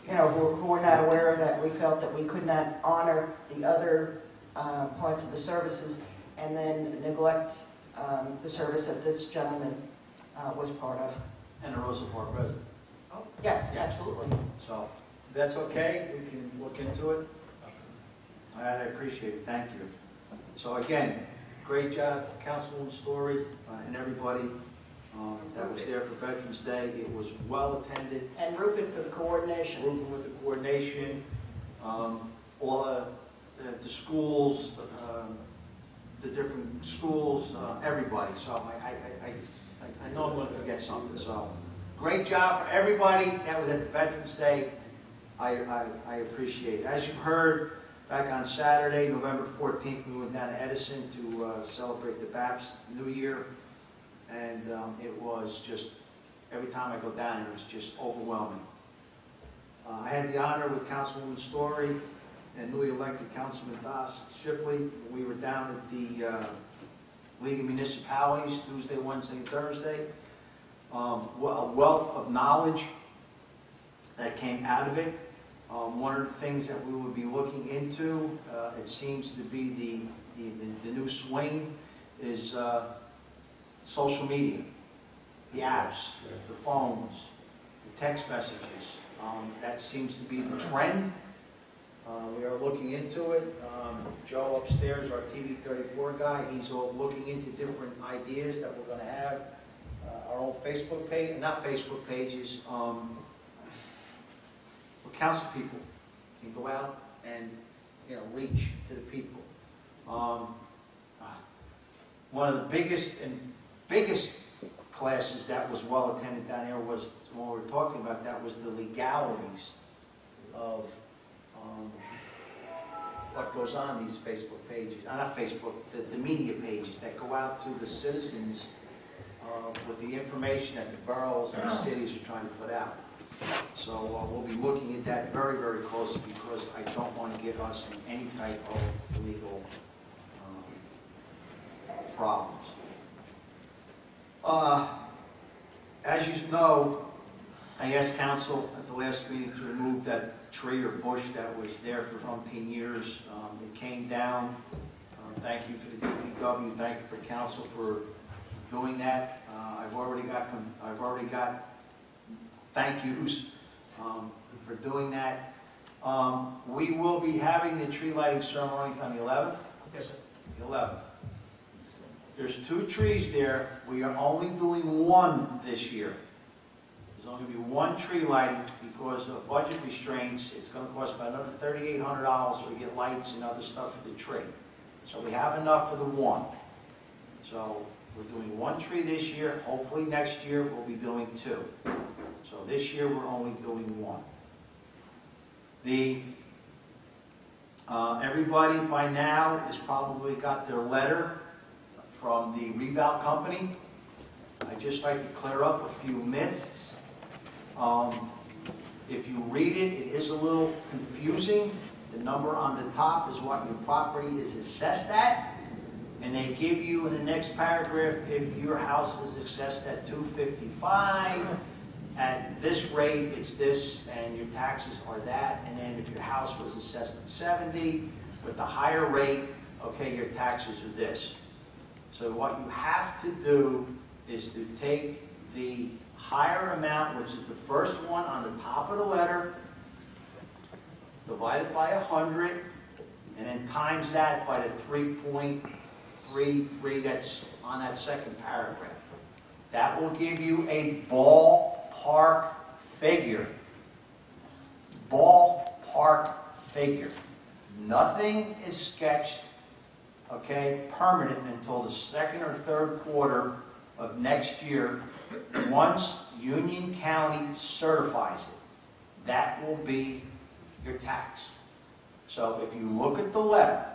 who were not aware of that, we felt that we could not honor the other parts of the services and then neglect the service that this gentleman was part of. And a Roselle Park resident. Oh, yes, absolutely. So, if that's okay, we can look into it. I appreciate it, thank you. So again, great job, Councilwoman Story and everybody that was there for Veterans Day. It was well attended. And Rupin for the coordination. Rupin with the coordination, all the schools, the different schools, everybody. So I know I'm going to forget something. So great job for everybody that was at the Veterans Day. I appreciate it. As you heard, back on Saturday, November 14th, we went down to Edison to celebrate the Baptist New Year. And it was just, every time I go down, it was just overwhelming. I had the honor with Councilwoman Story and newly elected Councilman Das Shipley. We were down at the League of Municipalities Tuesday, Wednesday, and Thursday. A wealth of knowledge that came out of it. One of the things that we will be looking into, it seems to be the new swing, is social media, the apps, the phones, the text messages. That seems to be the trend. We are looking into it. Joe upstairs, our TV 34 guy, he's all looking into different ideas that we're going to have. Our own Facebook page, not Facebook pages, where council people can go out and reach to the people. One of the biggest classes that was well attended down here was, when we were talking about that, was the legalities of what goes on these Facebook pages, not Facebook, the media pages that go out to the citizens with the information that the boroughs and the cities are trying to put out. So we'll be looking at that very, very closely, because I don't want to get us in any type of legal problems. As you know, I asked council at the last meeting to remove that tree or bush that was there for umpteen years. It came down. Thank you for the DPW. Thank you for council for doing that. I've already got thank yous for doing that. We will be having the tree lighting ceremony on the 11th. Yes, sir. The 11th. There's 2 trees there. We are only doing 1 this year. There's only going to be 1 tree lighting because of budget restraints. It's going to cost about another $3,800 to get lights and other stuff for the tree. So we have enough for the 1. So we're doing 1 tree this year. Hopefully next year we'll be doing 2. So this year we're only doing 1. Everybody by now has probably got their letter from the reval company. I'd just like to clear up a few myths. If you read it, it is a little confusing. The number on the top is what your property is assessed at. And they give you in the next paragraph, if your house is assessed at $255, at this rate, it's this, and your taxes are that. And then if your house was assessed at 70, with the higher rate, okay, your taxes are this. So what you have to do is to take the higher amount, which is the first one on the top of the letter, divide it by 100, and then times that by the 3.33 that's on that second paragraph. That will give you a ballpark figure. Ballpark figure. Nothing is sketched, okay, permanent until the second or third quarter of next year, once Union County certifies it. That will be your tax. So if you look at the letter,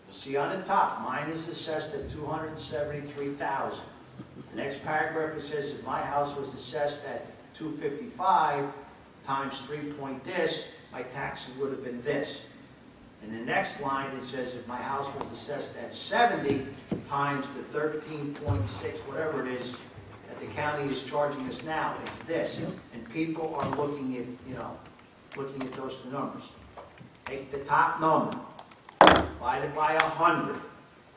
you'll see on the top, mine is assessed at $273,000. The next paragraph, it says if my house was assessed at $255 times 3 point this, my taxes would have been this. In the next line, it says if my house was assessed at 70 times the 13.6, whatever it is, that the county is charging us now, it's this. And people are looking at, looking at those two numbers. Take the top number, divide it by 100,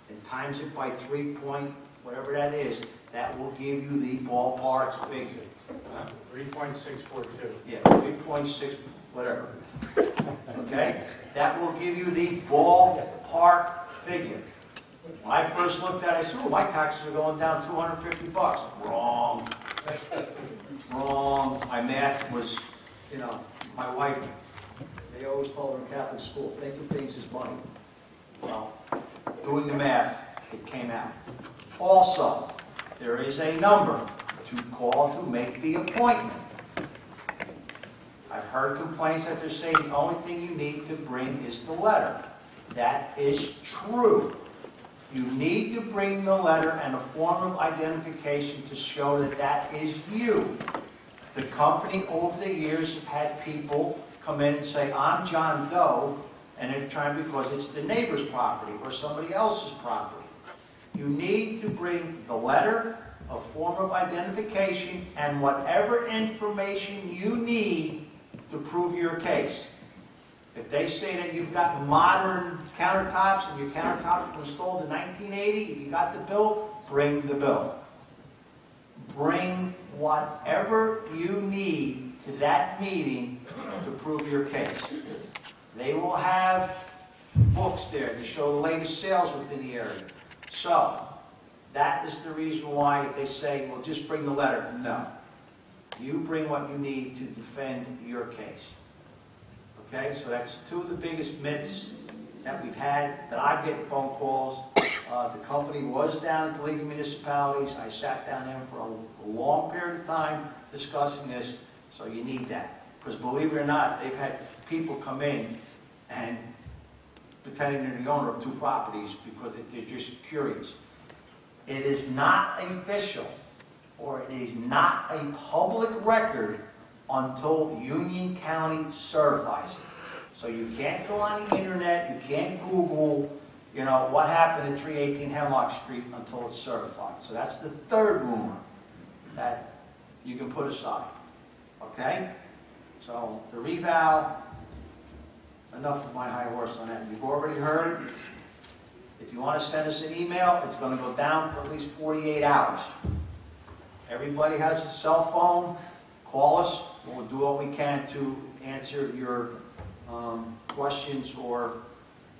and times it by 3 point, whatever that is, that will give you the ballpark figure. 3.642. Yeah, 3.6, whatever. Okay? That will give you the ballpark figure. When I first looked at it, I said, oh, my taxes are going down $250. Wrong. Wrong. My math was, my wife, they always told her in Catholic school, think of things as money. Well, doing the math, it came out. Also, there is a number to call to make the appointment. I've heard complaints that they're saying the only thing you need to bring is the letter. That is true. You need to bring the letter and a form of identification to show that that is you. The company over the years have had people come in and say, I'm John Doe, and they're trying because it's the neighbor's property or somebody else's property. You need to bring the letter, a form of identification, and whatever information you need to prove your case. If they say that you've got modern countertops and your countertops were installed in 1980, if you got the bill, bring the bill. Bring whatever you need to that meeting to prove your case. They will have books there to show the latest sales within the area. So, that is the reason why if they say, well, just bring the letter. No. You bring what you need to defend your case. Okay, so that's two of the biggest myths that we've had, that I'm getting phone calls. The company was down at the League of Municipalities. I sat down there for a long period of time discussing this, so you need that. Because believe it or not, they've had people come in and pretending they're the owner of two properties because they're just curious. It is not official, or it is not a public record until Union County certifies it. So you can't go on the internet, you can't Google, what happened at 318 Hemlock Street until it's certified. So that's the third rumor that you can put aside. Okay? So the revow, enough of my high horse on that. You've already heard. If you want to send us an email, it's going to go down for at least 48 hours. Everybody has a cell phone. Call us. We'll do what we can to answer your questions or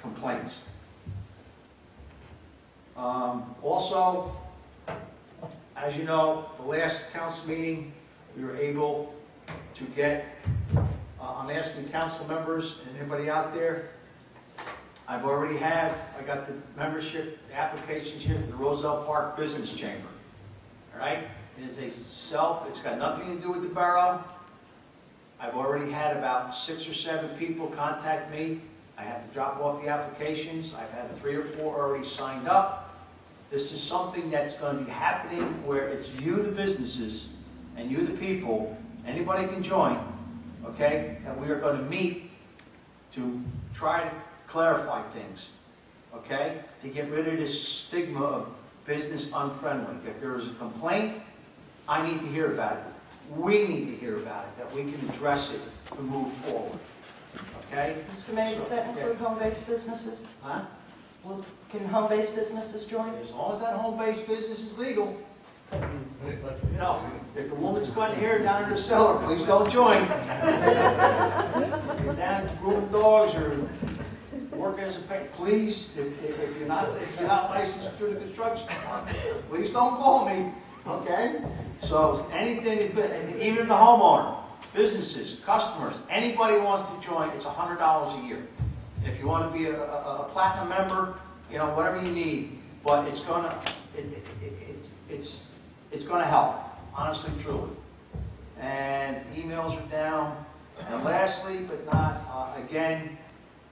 complaints. Also, as you know, the last council meeting, we were able to get, I'm asking council members and anybody out there, I got the membership applications here for the Roselle Park Business Chamber. All right? It is it's got nothing to do with the borough. I've already had about 6 or 7 people contact me. I have to drop off the applications. I've had 3 or 4 already signed up. This is something that's going to be happening where it's you, the businesses, and you, the people. Anybody can join. okay? And we are going to meet to try to clarify things, okay? To get rid of this stigma of business unfriendly. If there is a complaint, I need to hear about it. We need to hear about it, that we can address it to move forward, okay? Mr. Mayor, does that include home-based businesses? Huh? Well, can home-based businesses join? As long as that home-based business is legal. You know, if the woman's cutting hair down in the cellar, please don't join. If you're down grooming dogs or working as a pet, please, if you're not licensed through the construction department, please don't call me, okay? So anything, even the homeowner, businesses, customers, anybody who wants to join, it's $100 a year. If you want to be a platinum member, you know, whatever you need, but it's gonna help, honestly, truly. And emails are down. And lastly, but not again,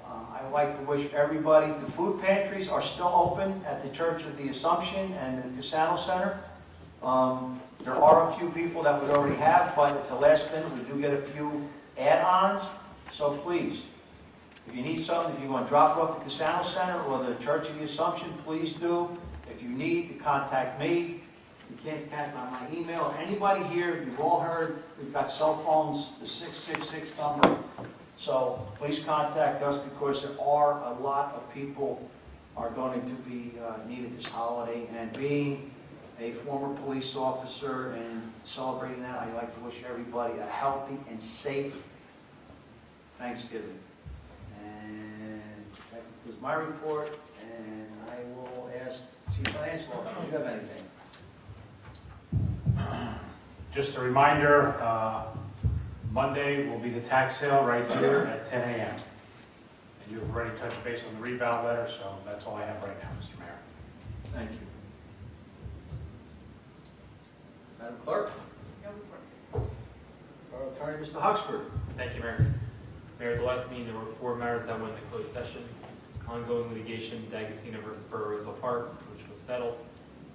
I would like to wish everybody, the food pantries are still open at the Church of the Assumption and the Casano Center. There are a few people that we already have, but at the last minute we do get a few add-ons. So please, if you need something, if you want to drop it off the Casano Center or the Church of the Assumption, please do. If you need to contact me, you can't contact my email or anybody here. You've all heard we've got cell phones, the 666 number. So please contact us because there are a lot of people are going to be needed this holiday. And being a former police officer and celebrating that, I'd like to wish everybody a healthy and safe Thanksgiving. And that concludes my report, and I will ask Chief Financial Officer, do you have anything? Just a reminder, Monday will be the tax sale right here at 10 a.m. And you've already touched base on the rebound letter, so that's all I have right now, Mr. Mayor. Thank you. Madam Clerk? No report. Our Attorney, Mr. Huxford. Thank you, Mayor. Mayor, at the last meeting, there were 4 matters that went into closed session. Ongoing litigation, D'Agostino versus Borough Roselle Park, which was settled.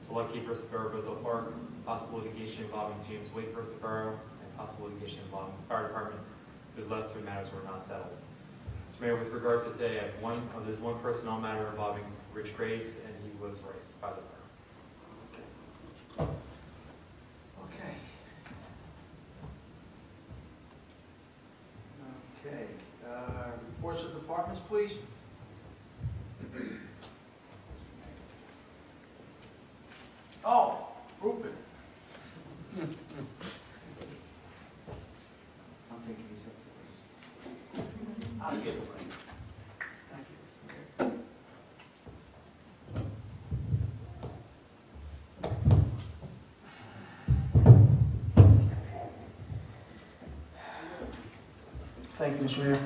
Selectkeep versus Borough Roselle Park. Possible litigation involving James Wake versus Borough, and possible litigation involving the fire department. Those last 3 matters were not settled. Mr. Mayor, with regards to today, I have there's one personnel matter involving Rich Graves, and he was raced by the borough. Okay. Okay. Reports of departments, please. Oh, Rupert. I'm thinking he's up there. I'll get it right. Thank you. Thank you, Mr. Mayor.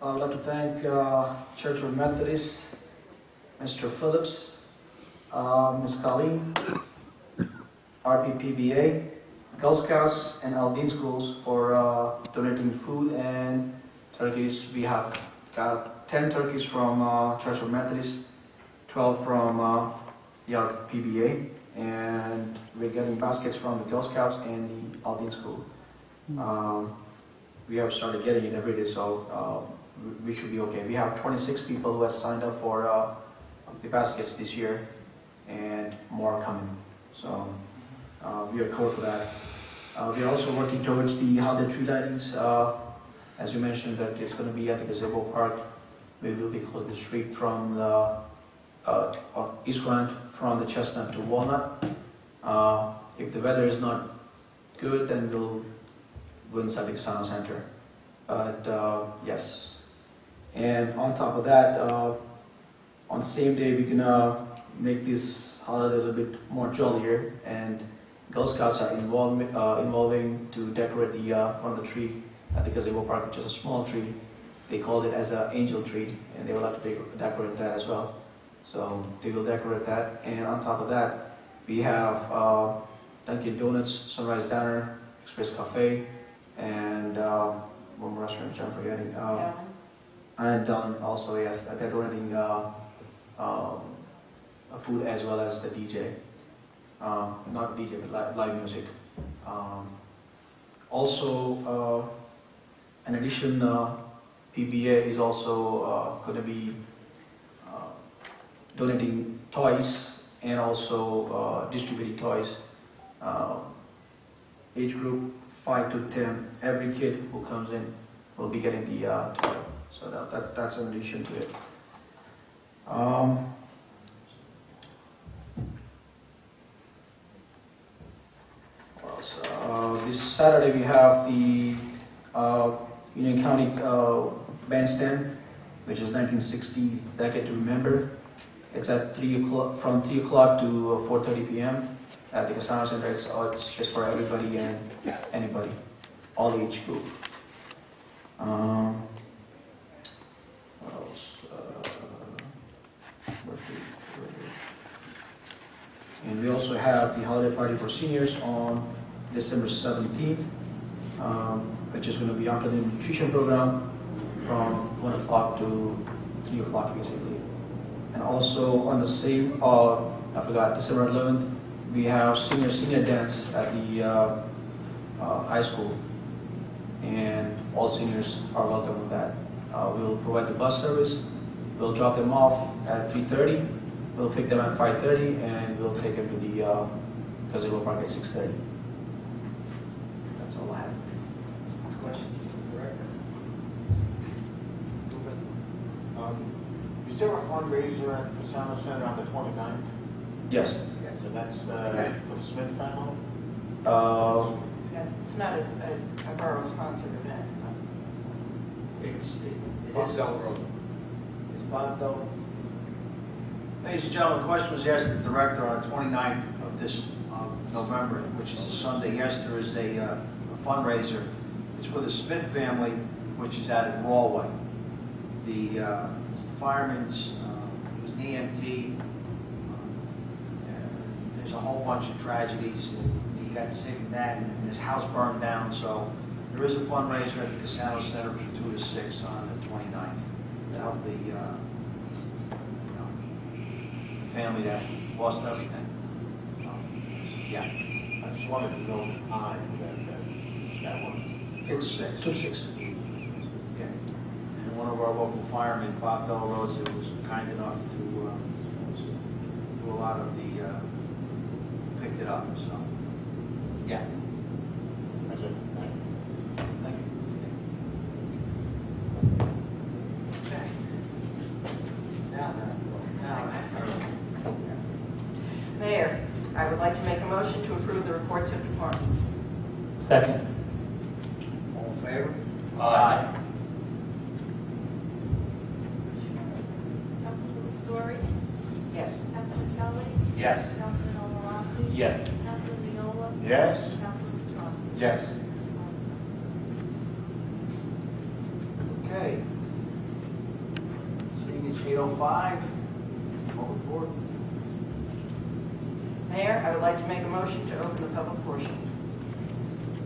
I'd like to thank Church of Methodist, Mr. Phillips, Ms. Colleen, RPPBA, Girl Scouts, and Aldine Schools for donating food and turkeys. We have got 10 turkeys from Church of Methodist, 12 from the RPPBA, and we're getting baskets from the Girl Scouts and the Aldine School. We have started getting it every day, so we should be okay. We have 26 people who have signed up for the baskets this year, and more are coming. So we are cool for that. We are also working towards the holiday tree lightings. As you mentioned, that it's going to be at the Gazebo Park. We will be closing the street from the East Grand, from the Chestnut to Walnut. If the weather is not good, then we'll go inside the Casano Center. But yes. And on top of that, on the same day, we're gonna make this holiday a little bit more jollier. And Girl Scouts are involving to decorate the one of the tree at the Gazebo Park, which is a small tree. They called it as an angel tree, and they would like to decorate that as well. So they will decorate that. And on top of that, we have Dunkin' Donuts, Sunrise Diner, Express Cafe, and one more restaurant which I'm forgetting. And also, yes, they're donating food as well as the DJ. Not DJ, but live music. Also, in addition, PBA is also going to be donating toys and also distributing toys. Age group 5 to 10, every kid who comes in will be getting the toy. So that's an addition to it. What else? This Saturday we have the Union County Bandstand, which is 1960 Decade to Remember. It's at 3 o'clock, from 3 o'clock to 4:30 p.m. at the Casano Center. It's just for everybody and anybody, all age group. What else? And we also have the holiday party for seniors on December 17th, which is going to be after the nutrition program from 1 o'clock to 3 o'clock basically. And also on the same, I forgot, December 11th, we have senior dance at the high school. And all seniors are welcome with that. We'll provide the bus service. We'll drop them off at 3:30. We'll pick them at 5:30, and we'll take them to the Gazebo Park at 6:30. That's all I have. Questions for the director? Is there a fundraiser at the Casano Center on the 29th? Yes. So that's for the Smith family? It's not a borough-sponsored event. It is. It's Bob Dole. Ladies and gentlemen, the question was asked to the director on the 29th of this November, which is a Sunday. Yes, there is a fundraiser. It's for the Smith family, which is out in Rawway. It's the fireman's, it was an EMT. There's a whole bunch of tragedies. He got sick of that, and his house burned down. So there is a fundraiser at the Casano Center from 2 to 6 on the 29th to help the family that lost everything. Yeah. I just wanted to know the time that was. 2 to 6. 2 to 6. Yeah. And one of our local firemen, Bob Rosa, was kind enough to do a lot of the, picked it up, so, yeah. That's it. Thank you. Okay. Now, Mayor, I would like to make a motion to approve the reports of departments. Second. all in favor? Aye. Councilwoman Story? Yes. Councilman Kelly? Yes. Councilman Omarasi? Yes. Councilman Viola? Yes? Councilman Petrossi? Yes. Okay. Seeing it's 8:05, public board. Mayor, I would like to make a motion to open the public portion.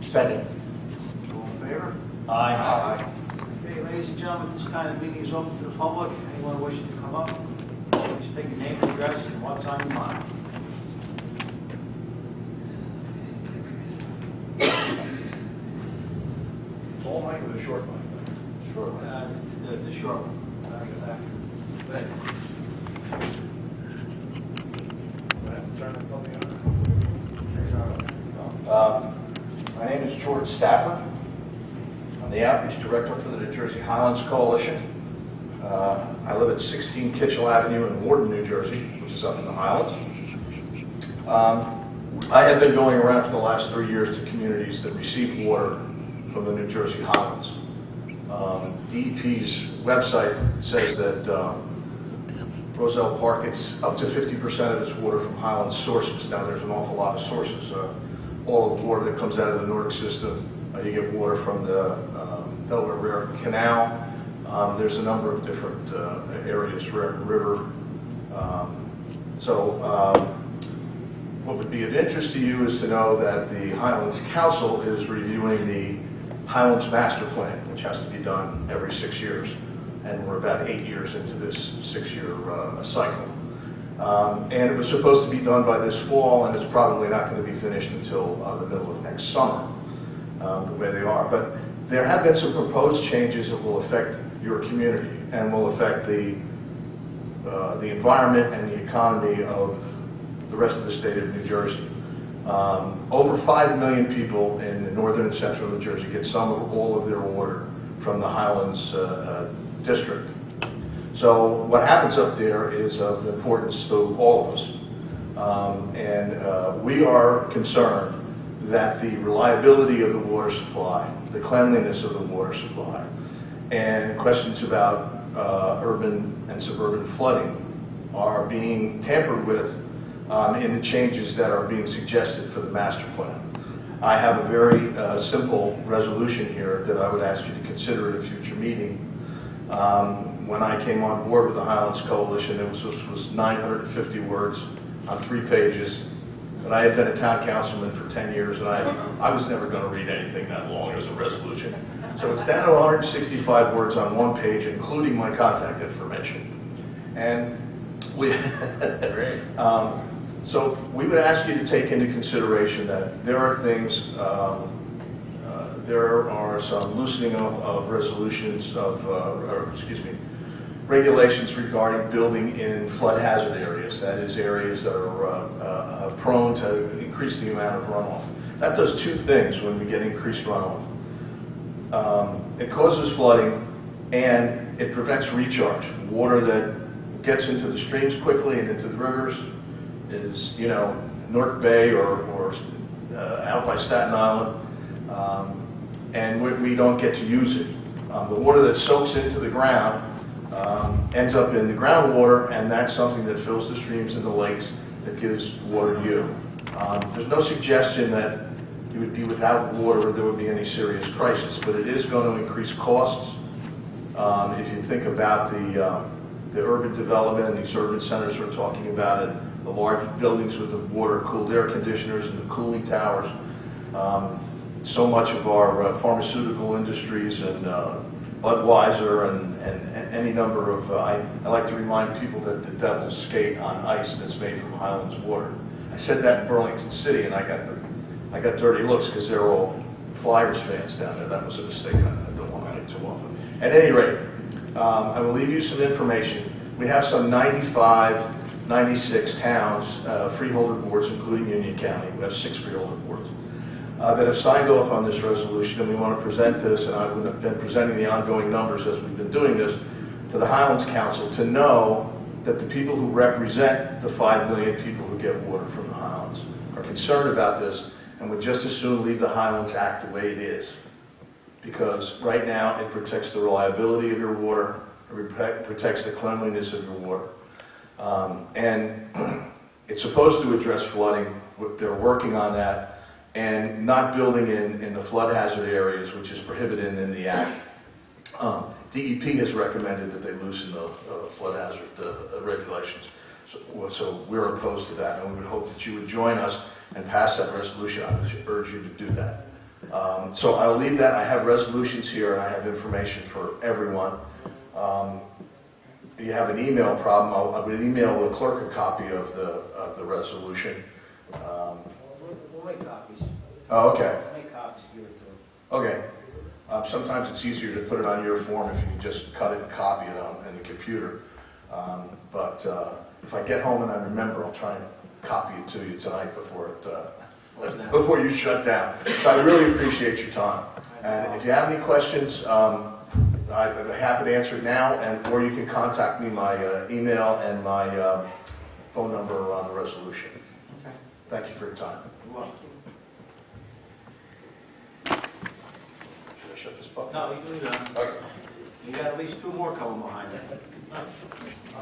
Second. All in favor? Aye. Okay, ladies and gentlemen, at this time, the meeting is open to the public. Anyone wishing to come up, please state your name and address and what's on your mind. Tall mic or the short mic? Short one. The short one. My name is George Stafford. I'm the Outreach Director for the New Jersey Highlands Coalition. I live at 16 Kitchell Avenue in Wharton, New Jersey, which is up in the Highlands. I have been going around for the last 3 years to communities that receive water from the New Jersey Highlands. DEP's website says that Roselle Park gets up to 50% of its water from Highlands sources. Now there's an awful lot of sources. All of the water that comes out of the Nordic system, you get water from the Delaware Raritan Canal. There's a number of different areas, Raritan River. What would be of interest to you is to know that the Highlands Council is reviewing the Highlands Master Plan, which has to be done every 6 years. And we're about 8 years into this 6-year cycle. And it was supposed to be done by this fall, and it's probably not going to be finished until the middle of next summer. the way they are. But there have been some proposed changes that will affect your community and will affect the environment and the economy of the rest of the state of New Jersey. Over 5 million people in northern and central New Jersey get some or all of their water from the Highlands district. So what happens up there is of importance to all of us. We are concerned that the reliability of the water supply, the cleanliness of the water supply, and questions about urban and suburban flooding are being tampered with in the changes that are being suggested for the master plan. I have a very simple resolution here that I would ask you to consider at a future meeting. When I came on board with the Highlands Coalition, this was 950 words on 3 pages. But I had been a town councilman for 10 years, and I was never going to read anything that long as a resolution. So it's down to 165 words on 1 page, including my contact information. And so we would ask you to take into consideration that there are things, there are some loosening up of resolutions regulations regarding building in flood hazard areas. That is, areas that are prone to increase the amount of runoff. That does 2 things when we get increased runoff. It causes flooding and it prevents recharge. Water that gets into the streams quickly and into the rivers is, North Bay or out by Staten Island, and we don't get to use it. The water that soaks into the ground ends up in the groundwater, and that's something that fills the streams and the lakes that gives water to you. There's no suggestion that you would be without water or there would be any serious crisis, but it is going to increase costs. If you think about the urban development and these urban centers we're talking about, and the large buildings with the water-cooled air conditioners and the cooling towers, so much of our pharmaceutical industries and Budweiser and any number of, I like to remind people that the devils skate on ice that's made from Highlands water. I said that in Burlington City, and I got dirty looks because they're all Flyers fans down there. That was a mistake. I don't want to make too often. At any rate, I will leave you some information. We have some 95, 96 towns, freeholder boards, including Union County. We have 6 freeholder boards that have signed off on this resolution, and we want to present this, and I've been presenting the ongoing numbers as we've been doing this, to the Highlands Council to know that the people who represent the 5 million people who get water from the Highlands are concerned about this and would just as soon leave the Highlands Act the way it is. Because right now it protects the reliability of your water, it protects the cleanliness of your water. And it's supposed to address flooding. They're working on that, and not building in the flood hazard areas, which is prohibited in the Act. DEP has recommended that they loosen the flood hazard regulations. So we're opposed to that, and we would hope that you would join us and pass that resolution. I would urge you to do that. So I'll leave that. I have resolutions here, and I have information for everyone. If you have an email problem, I would email the clerk a copy of the resolution. We'll make copies. Oh, okay. We'll make copies, give it to them. Okay. Sometimes it's easier to put it on your form if you can just cut it and copy it in the computer. But if I get home and I remember, I'll try and copy it to you tonight before you shut down. So I really appreciate your time. And if you have any questions, I'm happy to answer it now, or you can contact me. My email and my phone number are on the resolution. Okay. Thank you for your time. You're welcome. Should I shut this button? No, you do that. Okay. You got at least 2 more coming behind you. I'm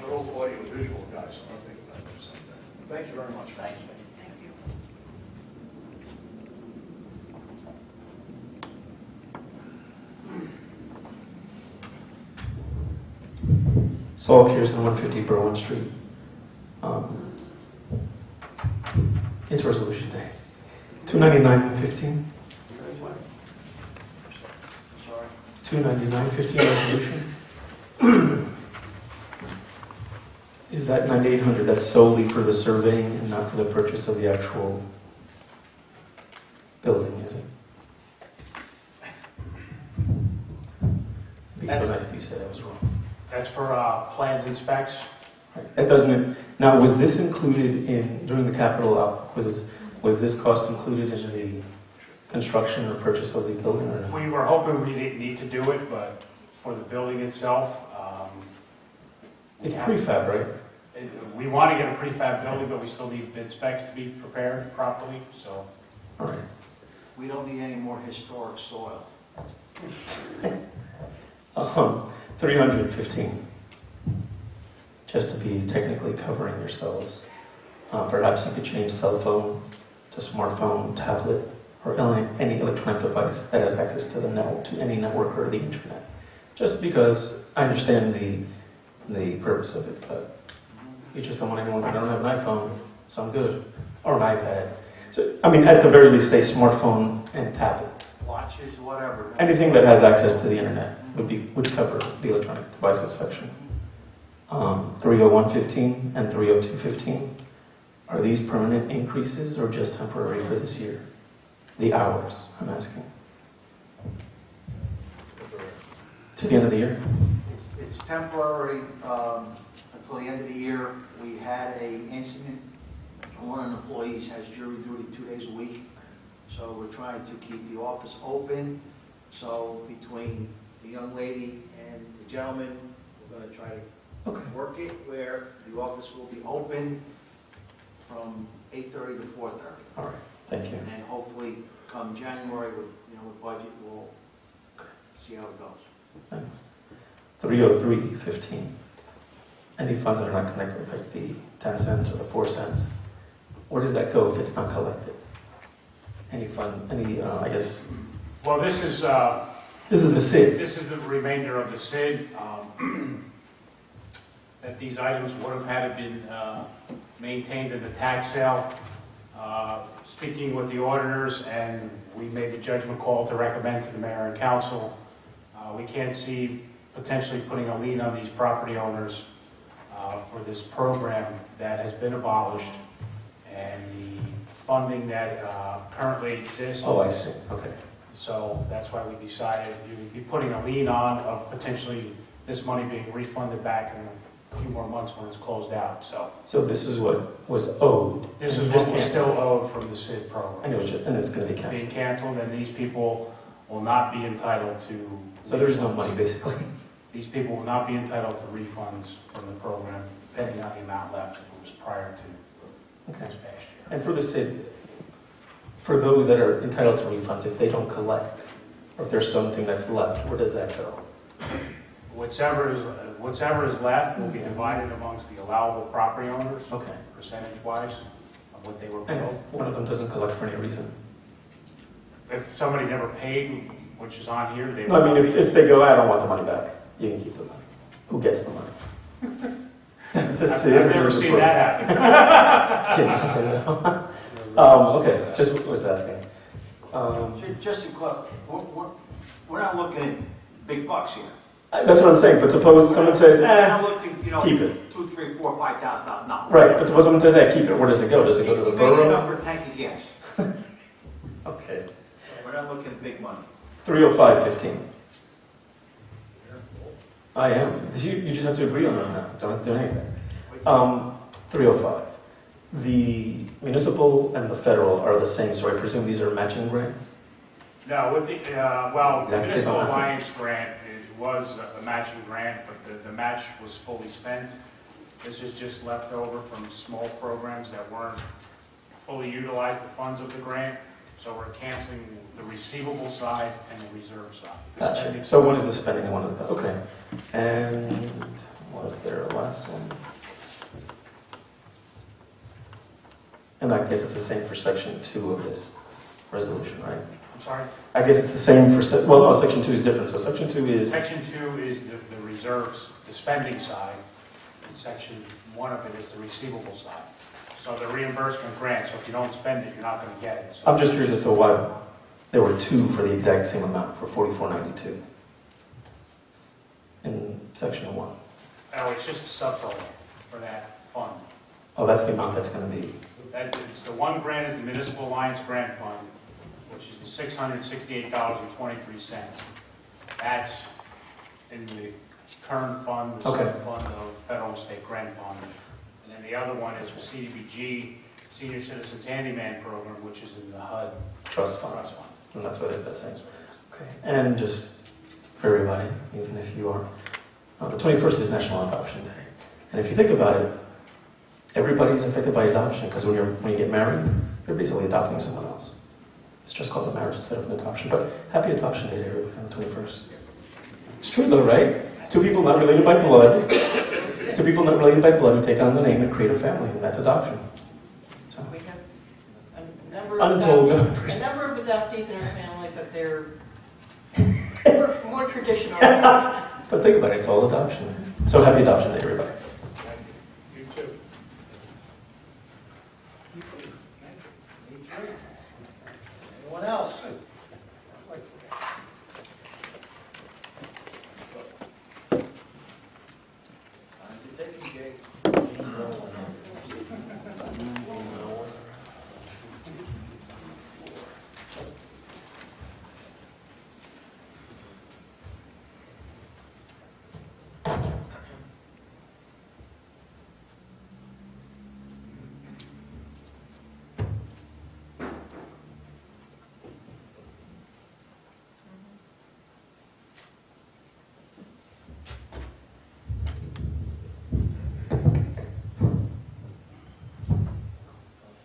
an old audio visual guy, so I'll think about this someday. Thank you very much. Thank you. Saul Kirsten, 150 Berwyn Street. It's resolution day. 299.15. Sorry. 299.15 resolution. Is that 9,800? That's solely for the surveying and not for the purchase of the actual building, is it? It'd be so nice if you said I was wrong. That's for plans and specs. Right. That doesn't, now, was this included in, during the capital outlook, was this cost included in the construction or purchase of the building or no? We were hoping we didn't need to do it, but for the building itself, It's prefab, right? we want to get a prefab building, but we still need bid specs to be prepared properly, so. All right. We don't need any more historic soil. 315. Just to be technically covering yourselves. Perhaps you could change cell phone to smartphone, tablet, or any electronic device that has access to the network, to any network or the internet. Just because I understand the purpose of it, but you just don't want anyone who don't have an iPhone, so I'm good, or an iPad. So, I mean, at the very least, say smartphone and tablet. Watches, whatever. Anything that has access to the internet would cover the electronic devices section. 30115 and 30215, are these permanent increases or just temporary for this year? The hours, I'm asking. To the end of the year? It's temporary until the end of the year. We had an incident. One of the employees has jury duty 2 days a week. So we're trying to keep the office open. So between the young lady and the gentleman, we're going to try to work it where the office will be open from 8:30 to 4:30. All right, thank you. And then hopefully come January with budget, we'll see how it goes. Thanks. 30315. Any funds that are not connected, like the 10 cents or the 4 cents, where does that go if it's not collected? Any fund, I guess. Well, this is the SID. This is the remainder of the SID. That these items would have had been maintained in the tax sale. Speaking with the auditors, and we made the judgment call to recommend to the mayor and council. We can't see potentially putting a lien on these property owners for this program that has been abolished, and the funding that currently exists. Oh, I see. Okay. So that's why we decided you would be putting a lien on of potentially this money being refunded back in a few more months when it's closed out. So this is what was owed. This is what was still owed from the SID program. And it's going to be canceled. Being canceled, and these people will not be entitled to. So there is no money, basically. These people will not be entitled to refunds from the program, depending on the amount left if it was prior to this past year. And for the SID, for those that are entitled to refunds, if they don't collect, or if there's something that's left, where does that go? Whatever is left will be divided amongst the allowable property owners, Okay. percentage-wise, of what they were And billed. if one of them doesn't collect for any reason? If somebody never paid, which is on here, they. No, I mean, if they go, I don't want the money back, you can keep the money. Who gets the money? Does the I've SID or never does the seen program? that happen. Okay, just was asking. Just to clarify, we're not looking at big bucks here. That's what I'm saying, but suppose someone says, We're not looking, keep it. $2, $3, $4, $5,000, no. Right, but suppose someone says, keep it, where does it go? Does it go to the You make borough? enough for a tank of gas. Okay. We're not looking at big money. 30515. I am. You just have to agree on that now. Don't have to do anything. 305. The municipal and the federal are the same, so I presume these are matching grants? No, with the, the Exactly. Municipal Alliance grant was a matching grant, but the match was fully spent. This is just left over from small programs that weren't fully utilized the funds of the grant. So we're canceling the receivable side and the reserve side. Gotcha. So one is the spending and one is the, okay. And was there a last one? And I guess it's the same for section 2 of this resolution, right? I'm sorry? I guess it's the same for, section 2 is different. So section 2 is, Section 2 is the reserves, the spending side, and section 1 of it is the receivable side. So the reimbursement grant, so if you don't spend it, you're not going to get it. So I'm just curious as to why there were 2 for the exact same amount for 4492 in section 1. Oh, it's just a subtotal for that fund. Oh, that's the amount that's going to be. It's the one grant is the Municipal Alliance Grant Fund, which is the $668.23. That's in the current fund, the Okay. sub-fund of federal and state grant fund. And then the other one is the CDBG, Senior Citizens Handyman Program, which is in the HUD Trust fund. Trust Fund. And that's what it does. Okay. And just for everybody, even if you are, the 21st is National Adoption Day. And if you think about it, everybody's affected by adoption because when you get married, you're basically adopting someone else. It's just called a marriage instead of an adoption. But happy Adoption Day to everybody on the 21st. It's true though, right? It's two people not related by blood. Two people not related by blood who take on the name and create a family, and that's adoption. So, We have a number untold of numbers. a number of adoptees in our family, but they're more traditional. But think about it, it's all adoption. So happy Adoption Day, everybody. You too. Anyone else?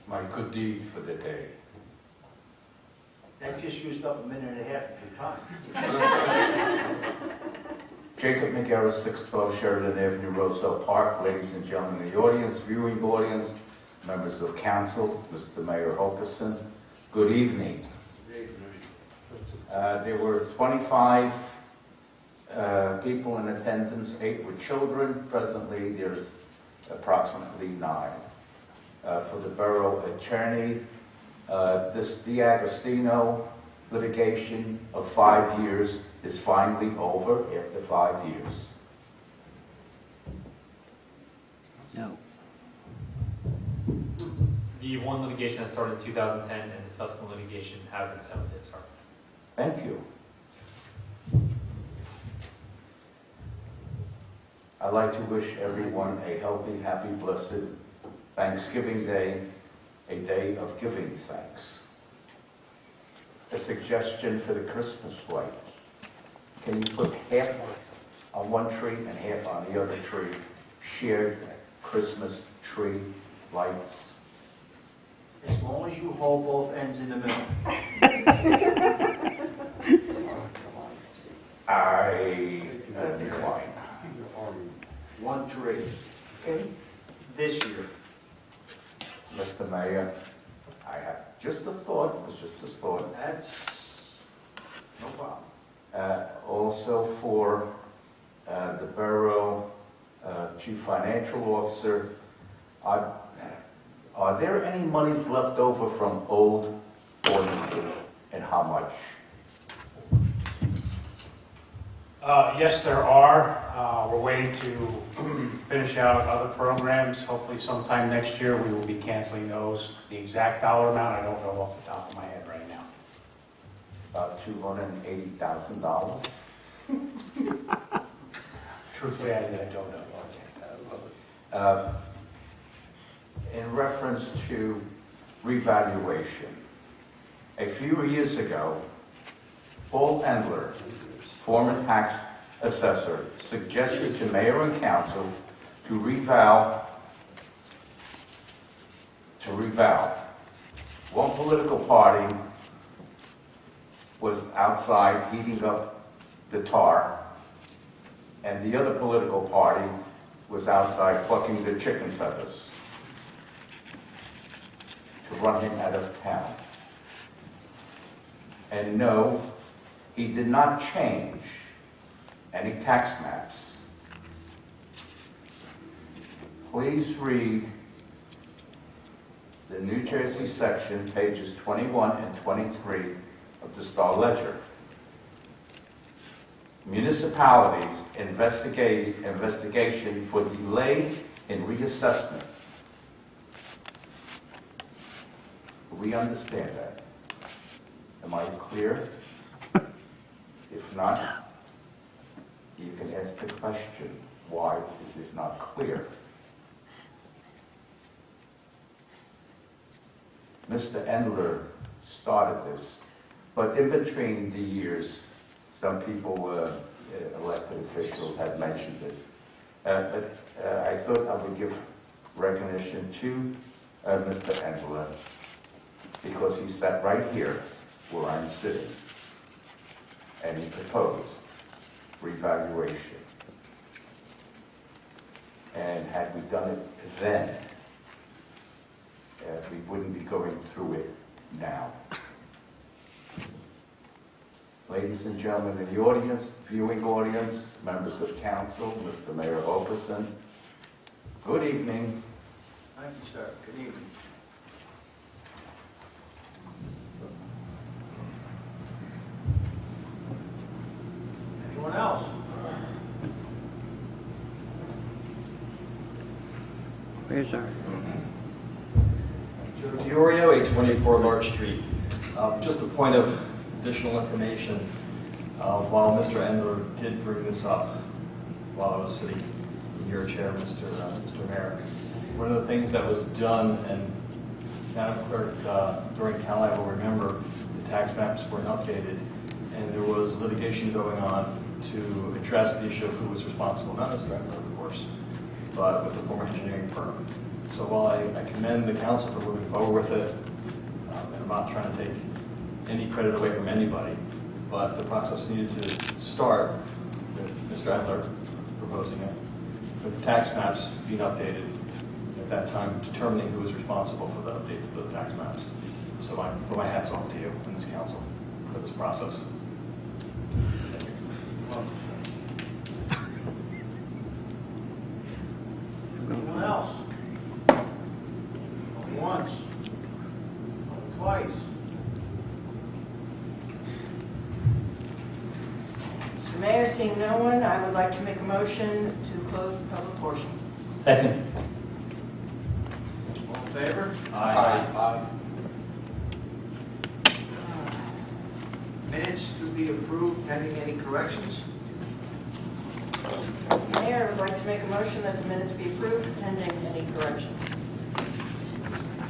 My good deed for the day. That just used up a minute and a half of your time. Jacob McGarrett, 612 Sheridan Avenue, Roselle Park. Ladies and gentlemen of the audience, viewing audience, members of council, Mr. Mayor Hokerson, good evening. There were 25 people in attendance, 8 were children. Presently, there's approximately 9. For the borough attorney, this DiAgostino litigation of 5 years is finally over after 5 years. No. The one litigation that started in 2010 and the subsequent litigation have been settled this far. Thank you. I'd like to wish everyone a healthy, happy, blessed Thanksgiving Day, a day of giving thanks. A suggestion for the Christmas lights. Can you put half on one tree and half on the other tree? Shared Christmas tree lights. As long as you hold both ends in the middle. I decline. One tree. This year. Mr. Mayor, I have just a thought, it was just a thought. That's no problem. Also for the borough chief financial officer, are there any monies left over from old ordinances, and how much? Yes, there are. We're waiting to finish out other programs. Hopefully sometime next year we will be canceling those. The exact dollar amount, I don't know off the top of my head right now. About $280,000? Truthfully, I don't know. In reference to revaluation, a few years ago, Paul Endler, former tax assessor, suggested to mayor and council to reval. One political party was outside heating up the tar, and the other political party was outside plucking the chicken feathers to run him out of town. And no, he did not change any tax maps. Please read the New Jersey section, pages 21 and 23 of the Star Ledger. Municipalities investigation for delay in reassessment. We understand that. Am I clear? If not, you can ask the question, why is it not clear? Mr. Endler started this, but in between the years, some people, elected officials had mentioned it. But I thought I would give recognition to Mr. Endler, because he sat right here where I'm sitting, and he proposed revaluation. And had we done it then, we wouldn't be going through it now. Ladies and gentlemen in the audience, viewing audience, members of council, Mr. Mayor Operson, good evening. Thank you, sir. Good evening. Anyone else? Where's our? Joe DiOrio, 824 Larch Street. Just a point of additional information. While Mr. Endler did bring this up while I was sitting in your chair, Mr. Mayor, one of the things that was done, and Madam Clerk, during Cal, I will remember, the tax maps weren't updated, and there was litigation going on to address the issue of who was responsible, not Mr. Endler, of course, but with the former engineering firm. So while I commend the council for moving forward with it, and I'm not trying to take any credit away from anybody, but the process needed to start with Mr. Endler proposing it, with the tax maps being updated at that time, determining who was responsible for the updates of those tax maps. So I put my hats off to you and this council for this process. Thank you. Anyone else? Only once? Only twice? Mr. Mayor, seeing no one, I would like to make a motion to close the public portion. Second. All in favor? Aye. Minutes to be approved pending any corrections? Mayor, I would like to make a motion that the minutes be approved pending any corrections.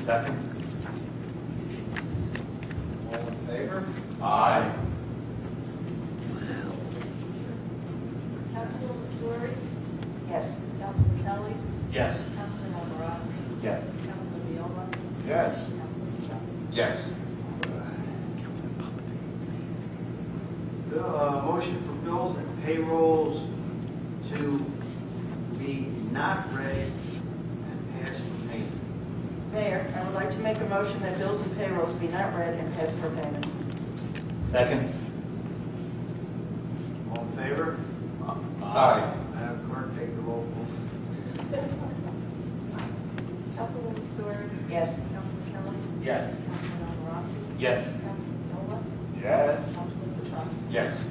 Second. All in favor? Aye. Councilwoman Story? Yes. Councilman Kelly? Yes. Councilman Alvarado? Yes. Councilman Viola? Yes. Councilman Chasson? Yes. Motion for bills and payrolls to be not read and passed for payment. Mayor, I would like to make a motion that bills and payrolls be not read and passed for payment. Second. All in favor? Aye. Madam Clerk, take the roll, please. Councilwoman Story? Yes. Councilman Kelly? Yes. Councilman Alvarado? Yes. Councilman Viola? Yes. Councilman Chasson? Yes.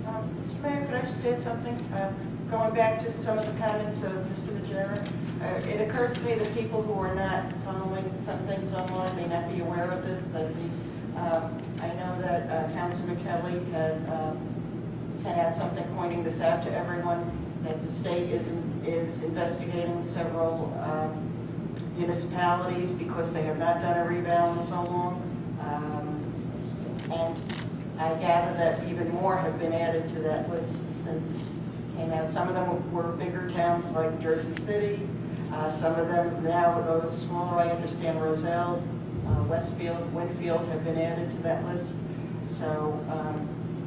Mr. Mayor, could I just add something? Going back to some of the comments of Mr. Majera, it occurs to me that people who are not following some things online may not be aware of this, that I know that Councilman Kelly had sent out something pointing this out to everyone, that the state is investigating several municipalities because they have not done a rebound in so long. And I gather that even more have been added to that list since it came out. Some of them were bigger towns like Jersey City. Some of them now are smaller. I understand Roselle, Westfield, Winfield have been added to that list. So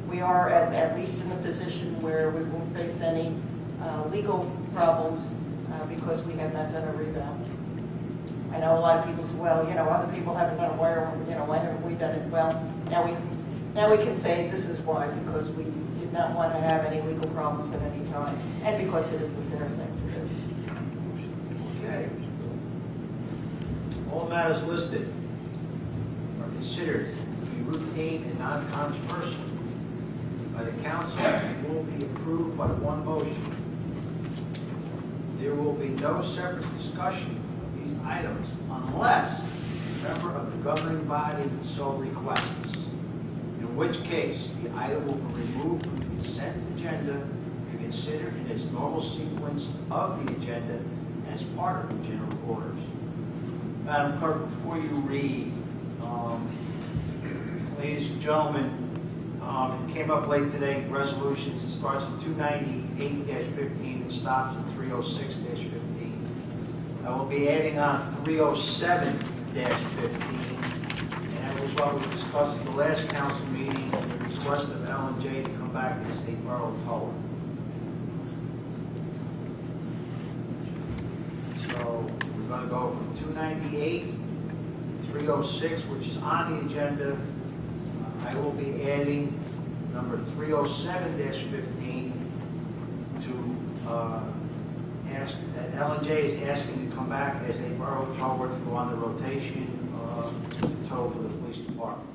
we are at least in a position where we won't face any legal problems because we have not done a rebound. I know a lot of people say, well, other people haven't done it, why haven't we done it? Well, now we can say this is why, because we did not want to have any legal problems at any time, and because it is the fair thing to do. Okay. All matters listed are considered to be routine and non-controversial by the council and will be approved by one motion. There will be no separate discussion of these items unless a member of the governing body so requests, in in which case the item will be removed from the consent agenda and considered in its normal sequence of the agenda as part of the general orders. Madam Clerk, before you read, ladies and gentlemen, it came up late today, resolutions, it starts at 298-15 and stops at 306-15. I will be adding on 307-15, and that was what we discussed at the last council meeting, the request of L&J to come back as a borough tower. So we're going to go from 298 to 306, which is on the agenda. I will be adding number 307-15 to ask that L&J is asking to come back as a borough tower to go on the rotation tow for the police department.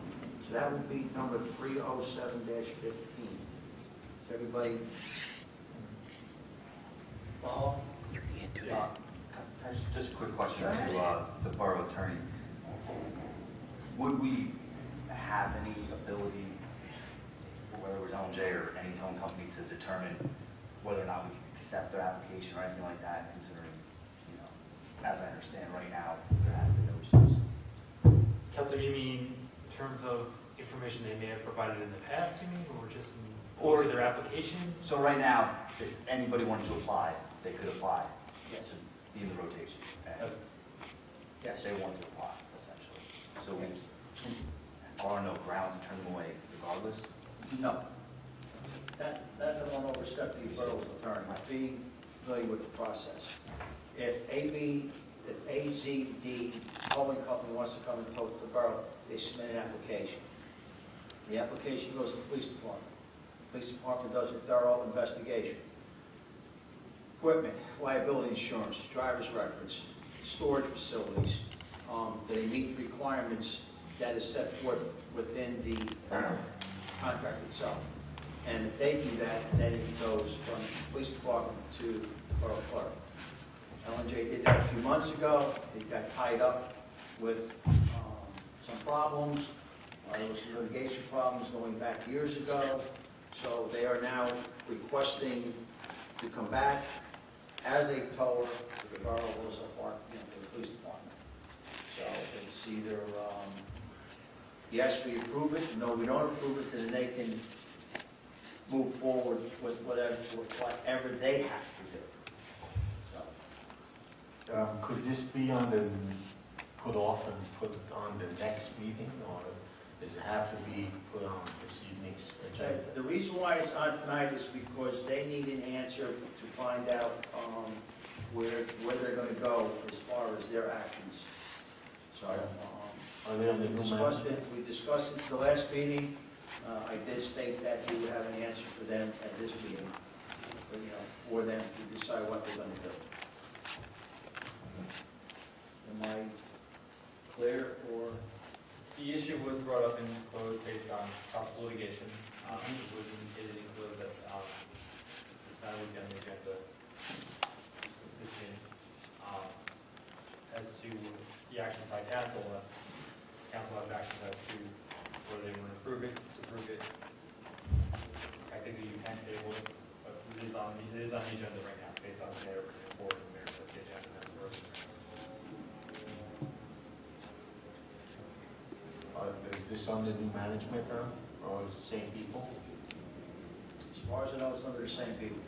So that would be number 307-15. Does everybody follow? Just a quick question to the borough attorney. Would we have any ability, whether it was L&J or any towing company, to determine whether or not we can accept their application or anything like that, considering, you know, as I understand right now, there has been no issues? Counselor, you mean in terms of information they may have provided in the past, you mean, or just in Or their application? So right now, if anybody wanted to apply, they could apply. Yes. To be in the rotation. And Yes. they want to apply, essentially. So there are no grounds to turn them away regardless? No. That doesn't overstep the borough's attorney, being familiar with the process. If AZD towing company wants to come and tow to the borough, they submit an application. The application goes to the police department. The police department does a thorough investigation. Equipment, liability insurance, driver's records, storage facilities, they meet the requirements that is set forth within the contract itself. And if they do that, then it goes from the police department to the borough clerk. L&J did that a few months ago. It got tied up with some problems. There was some litigation problems going back years ago. So they are now requesting to come back as a tower to the borough of Roselle Park, to the police department. So it's either, yes, we approve it, no, we don't approve it, then they can move forward with whatever they have to do. So, Could this be put off and put on the next meeting, or does it have to be put on this evening's agenda? the reason why it's on tonight is because they need an answer to find out where they're going to go as far as their actions. So, Are they on the new management? we discussed it at the last meeting. I did state that we would have an answer for them at this meeting, for them to decide what they're going to do. Am I clear, or? The issue was brought up in closed based on possible litigation. It was indicated in closed that this matter would be on the agenda this meeting. As to the actions by council, council has actions as to whether they want to approve it, disapprove it. Technically, you can table it, but it is on the agenda right now, based on the mayor report, and the mayor sets the agenda. That's where Is this under new management now, or is it the same people? As far as I know, it's under the same people.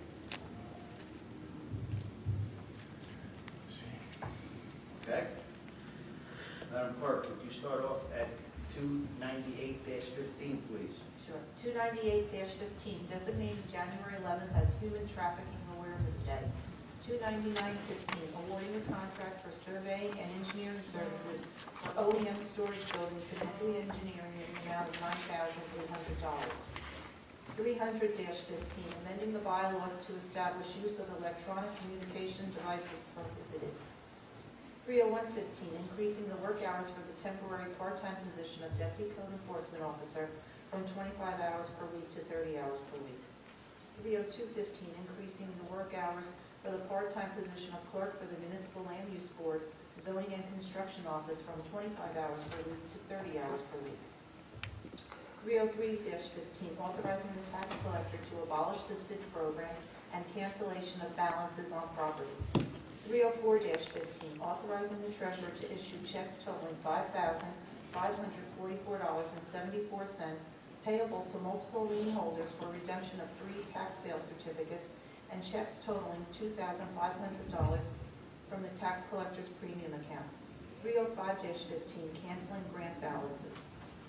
Okay? Madam Clerk, could you start off at 298-15, please? Sure. 298-15, designating January 11th as Human Trafficking Awareness Day. 299-15, awarding a contract for surveying and engineering services for OEM storage building to Nuclear Engineering in the amount of $9,800. 300-15, amending the bylaws to establish use of electronic communication devices prohibited. 301-15, increasing the work hours for the temporary part-time position of Deputy Code Enforcement Officer from 25 hours per week to 30 hours per week. 302-15, increasing the work hours for the part-time position of Clerk for the Municipal Land Use Board, Zoning and Construction Office from 25 hours per week to 30 hours per week. 303-15, authorizing the tax collector to abolish the SID program and cancellation of balances on properties. 304-15, authorizing the treasurer to issue checks totaling $5,544.74 payable to multiple lien holders for redemption of 3 tax sale certificates and checks totaling $2,500 from the tax collector's premium account. 305-15, canceling grant balances.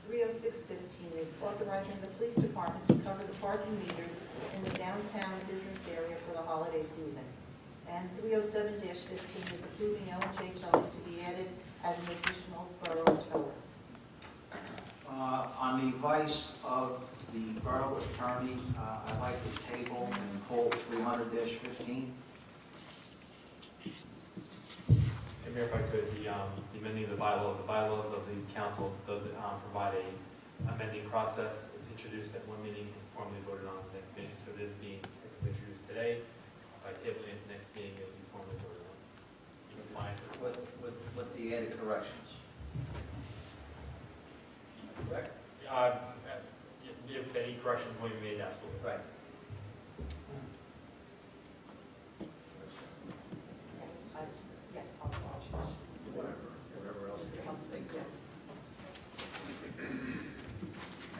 306-15 is authorizing the police department to cover the parking meters in the downtown business area for the holiday season. And 307-15 is approving L&J towing to be added as an additional borough tower. On the advice of the borough attorney, I'd like to table and pull 300-15. Mayor, if I could, the amending of the bylaws of the council does provide a amending process. It's introduced at one meeting and formally voted on at the next meeting. So this being technically introduced today, by tabling it the next meeting, it will be formally voted on. With the added corrections. Correct? If any corrections will be made, absolutely. Right. Whatever else they want to take.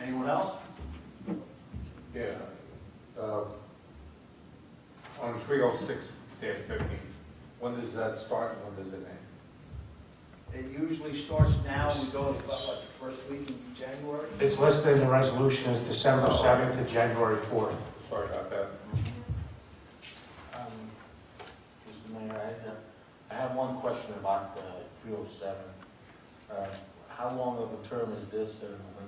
Anyone else? Yeah. On 306-15, when does that start and when does it end? It usually starts now, we go to the first week in January. It's listed in the resolution as December 7th to January 4th. Sorry about that. Mr. Mayor, I have one question about 307. How long of a term is this, and when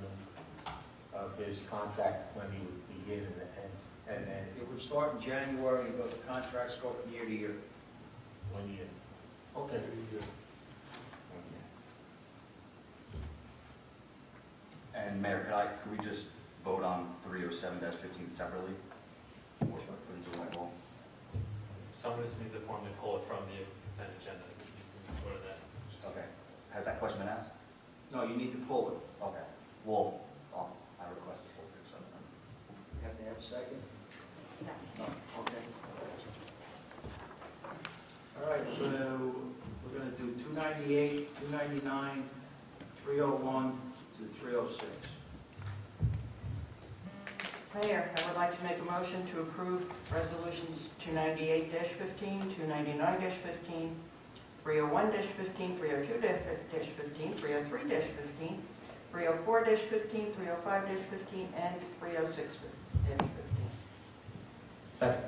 his contract, when he would begin and ends? And then It would start in January and go, the contracts go from year to year. 1 year? Okay. And Mayor, could we just vote on 307-15 separately? Or put into one roll? Some of this needs to formally pull it from the consent agenda. Go to that. Okay. Has that question been asked? No, you need to pull it. Okay. Well, I request a full 307. You have to have a second? No. Okay. All right, we're gonna do 298, 299, 301 to 306. Mayor, I would like to make a motion to approve resolutions 298-15, 299-15, 301-15, 302-15, 303-15, 304-15, 305-15, and 306-15. Second.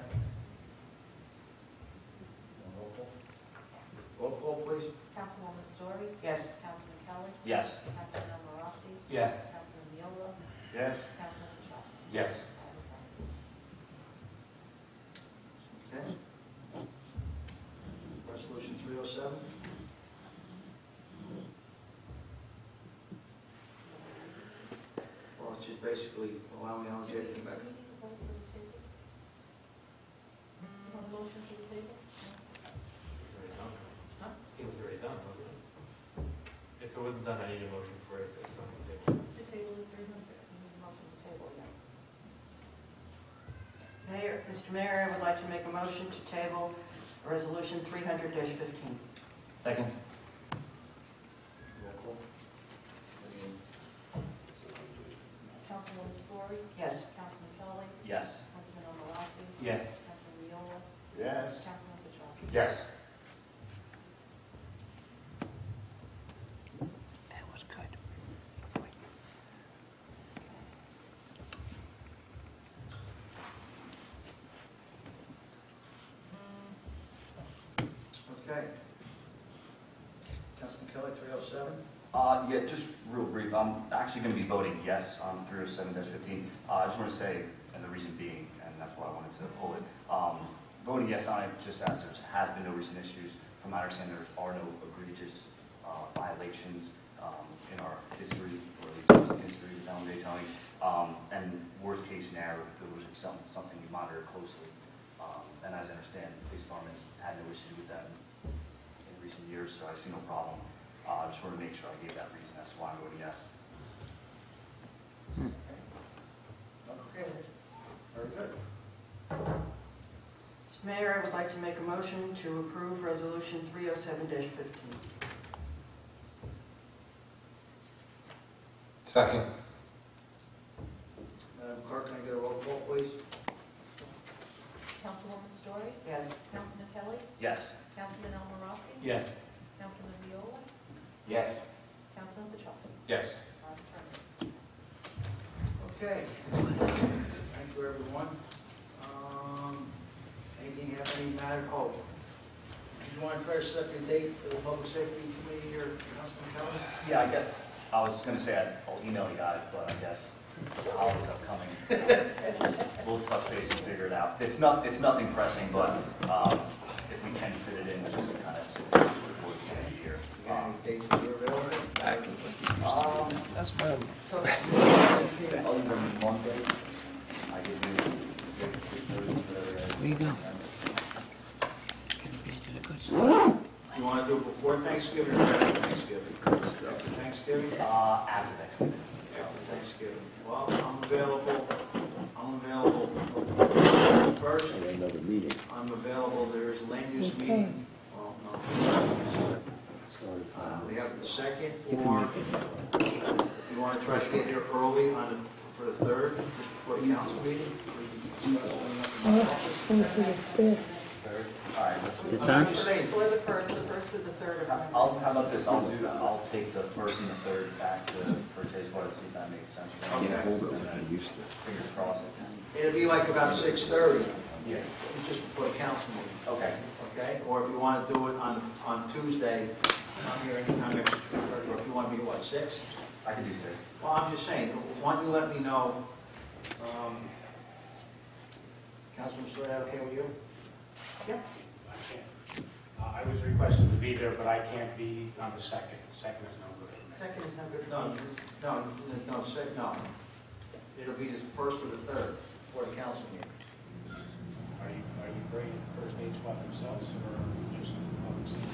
Roll call, please. Councilwoman Story? Yes. Councilman Kelly? Yes. Councilman Marassi? Yes. Councilman Viola? Yes. Councilman Petrossi? Yes. Okay. Resolution 307. Well, it's just basically allowing L&J to come back. You want a motion for the table? It was already done. Huh? It was already done, wasn't it? If it wasn't done, I need a motion for it if someone's table. The table is 300. You need a motion to table again. Mr. Mayor, I would like to make a motion to table resolution 300-15. Second. Roll call. Councilwoman Story? Yes. Councilman Kelly? Yes. Councilman Marassi? Yes. Councilman Viola? Yes. Councilman Petrossi? Yes. Okay. Councilman Kelly, 307. Yeah, just real brief. I'm actually going to be voting yes on 307-15. I just want to say, and the reason being, and that's why I wanted to pull it, voting yes on it just as there has been no recent issues. From my understanding, there are no egregious violations in our history, or at least recent history with L&J towing. And worst case scenario, there was something we monitor closely. And as I understand, the police department's had no issue with that in recent years, so I see no problem. I just want to make sure I gave that reason. That's why I'm voting yes. Mayor, I would like to make a motion to approve Resolution 307-15. Second. Madam Clerk, can I get a roll call, please? Councilwoman Story? Yes. Councilman Kelly? Yes. Councilman El Rossi? Yes. Councilman Viola? Yes. Councilman Petrossi? Yes. Okay. Thank you, everyone. Anything have any matter? Oh, do you want to try to set the date for the Public Safety Committee or Councilman Kelly? Yeah, I guess, I was gonna say I'll email you guys, but I guess the holidays upcoming. We'll touch base and figure it out. It's nothing pressing, but, if we can fit it in, just to kind of sit down towards the end of the year. You got any dates that you're available? That's fine. Other than Monday, I could do 6:30, whatever. You want to do it before Thanksgiving or after Thanksgiving? After Thanksgiving? After Thanksgiving. After Thanksgiving. Well, I'm available first. Another meeting. I'm available, there's a land use meeting. Well, no. We have the second, or if you want to try to get here early for the third, just before the council meeting. We can discuss Third? All right, let's. It's I'm on? just saying, Or the first or the third of How about this, I'll take the first and the third back for today's board, see if that makes sense. Okay. And then fingers crossed. it'll be like about 6:30, Yeah. just before the council meeting, Okay. okay? Or if you want to do it on Tuesday, I'm here anytime after 2:30, or if you want to be, what, 6? I can do 6. Well, I'm just saying, why don't you let me know, Councilman Story, that okay with you? I can't. I was requested to be there, but I can't be on the second. Second is no good for me. Second is no good for me. No. It'll be the first or the third before the council meeting. Are you bringing first aid squad themselves, or just public safety?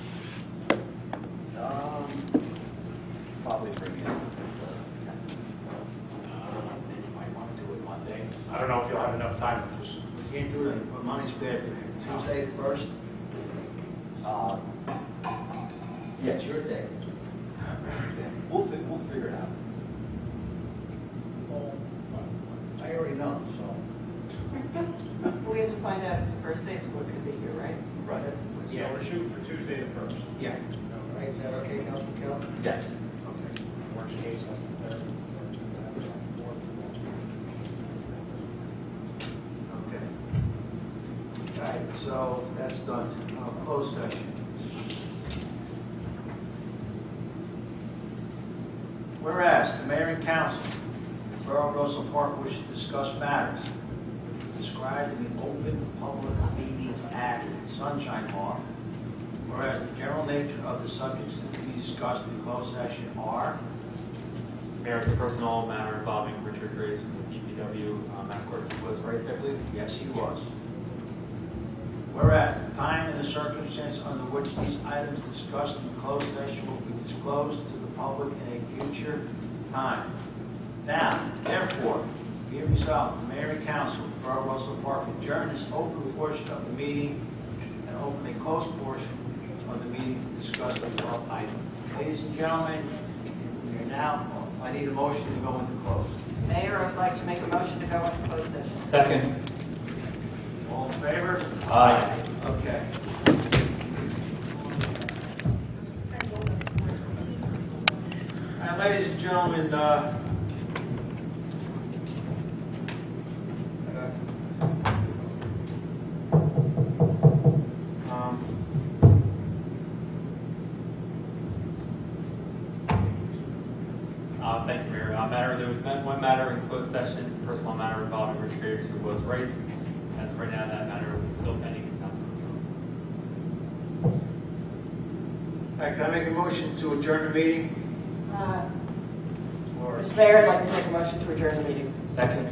Probably bring in. You might want to do it Monday. I don't know if you'll have enough time. Just We can't do it, but money's bad for you. Tuesday the first? Yeah, it's your day. We'll figure it out. Well, I already know, so. We have to find out if the first aid squad could be here, right? Right. yeah, we're shooting for Tuesday the first. Yeah. Right, is that okay, Councilman Kelly? Yes. Okay. Worst case, on the third. Okay. All right, so that's done. Closed session. Whereas the mayor and council of the Borough of Roselle Park wish to discuss matters which are described in the Open Public Meetings Act, Sunshine Law. Whereas the general nature of the subjects to be discussed in closed session are Mayor, it's a personal matter involving Richard Graves from the DPW. Madam Clerk, he was right, I believe? yes, he was. Whereas the time and the circumstance under which these items discussed in the closed session will be disclosed to the public in a future time. Now, therefore, be it resolved, the mayor and council of the Borough of Roselle Park adjourn this open portion of the meeting and open a closed portion of the meeting to discuss the above item. Ladies and gentlemen, we are now, I need a motion to go into closed. Mayor, I'd like to make a motion to go into closed session. Second. All in favor? Aye. Okay. All right, ladies and gentlemen, Thank you, Mayor. There was one matter in closed session, personal matter involving Rich Graves, who was raised. As of right now, that matter is still pending. It's not resolved. all right, can I make a motion to adjourn the meeting? Mr. Mayor, I'd like to make a motion to adjourn the meeting. Second.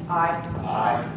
Aye. Aye.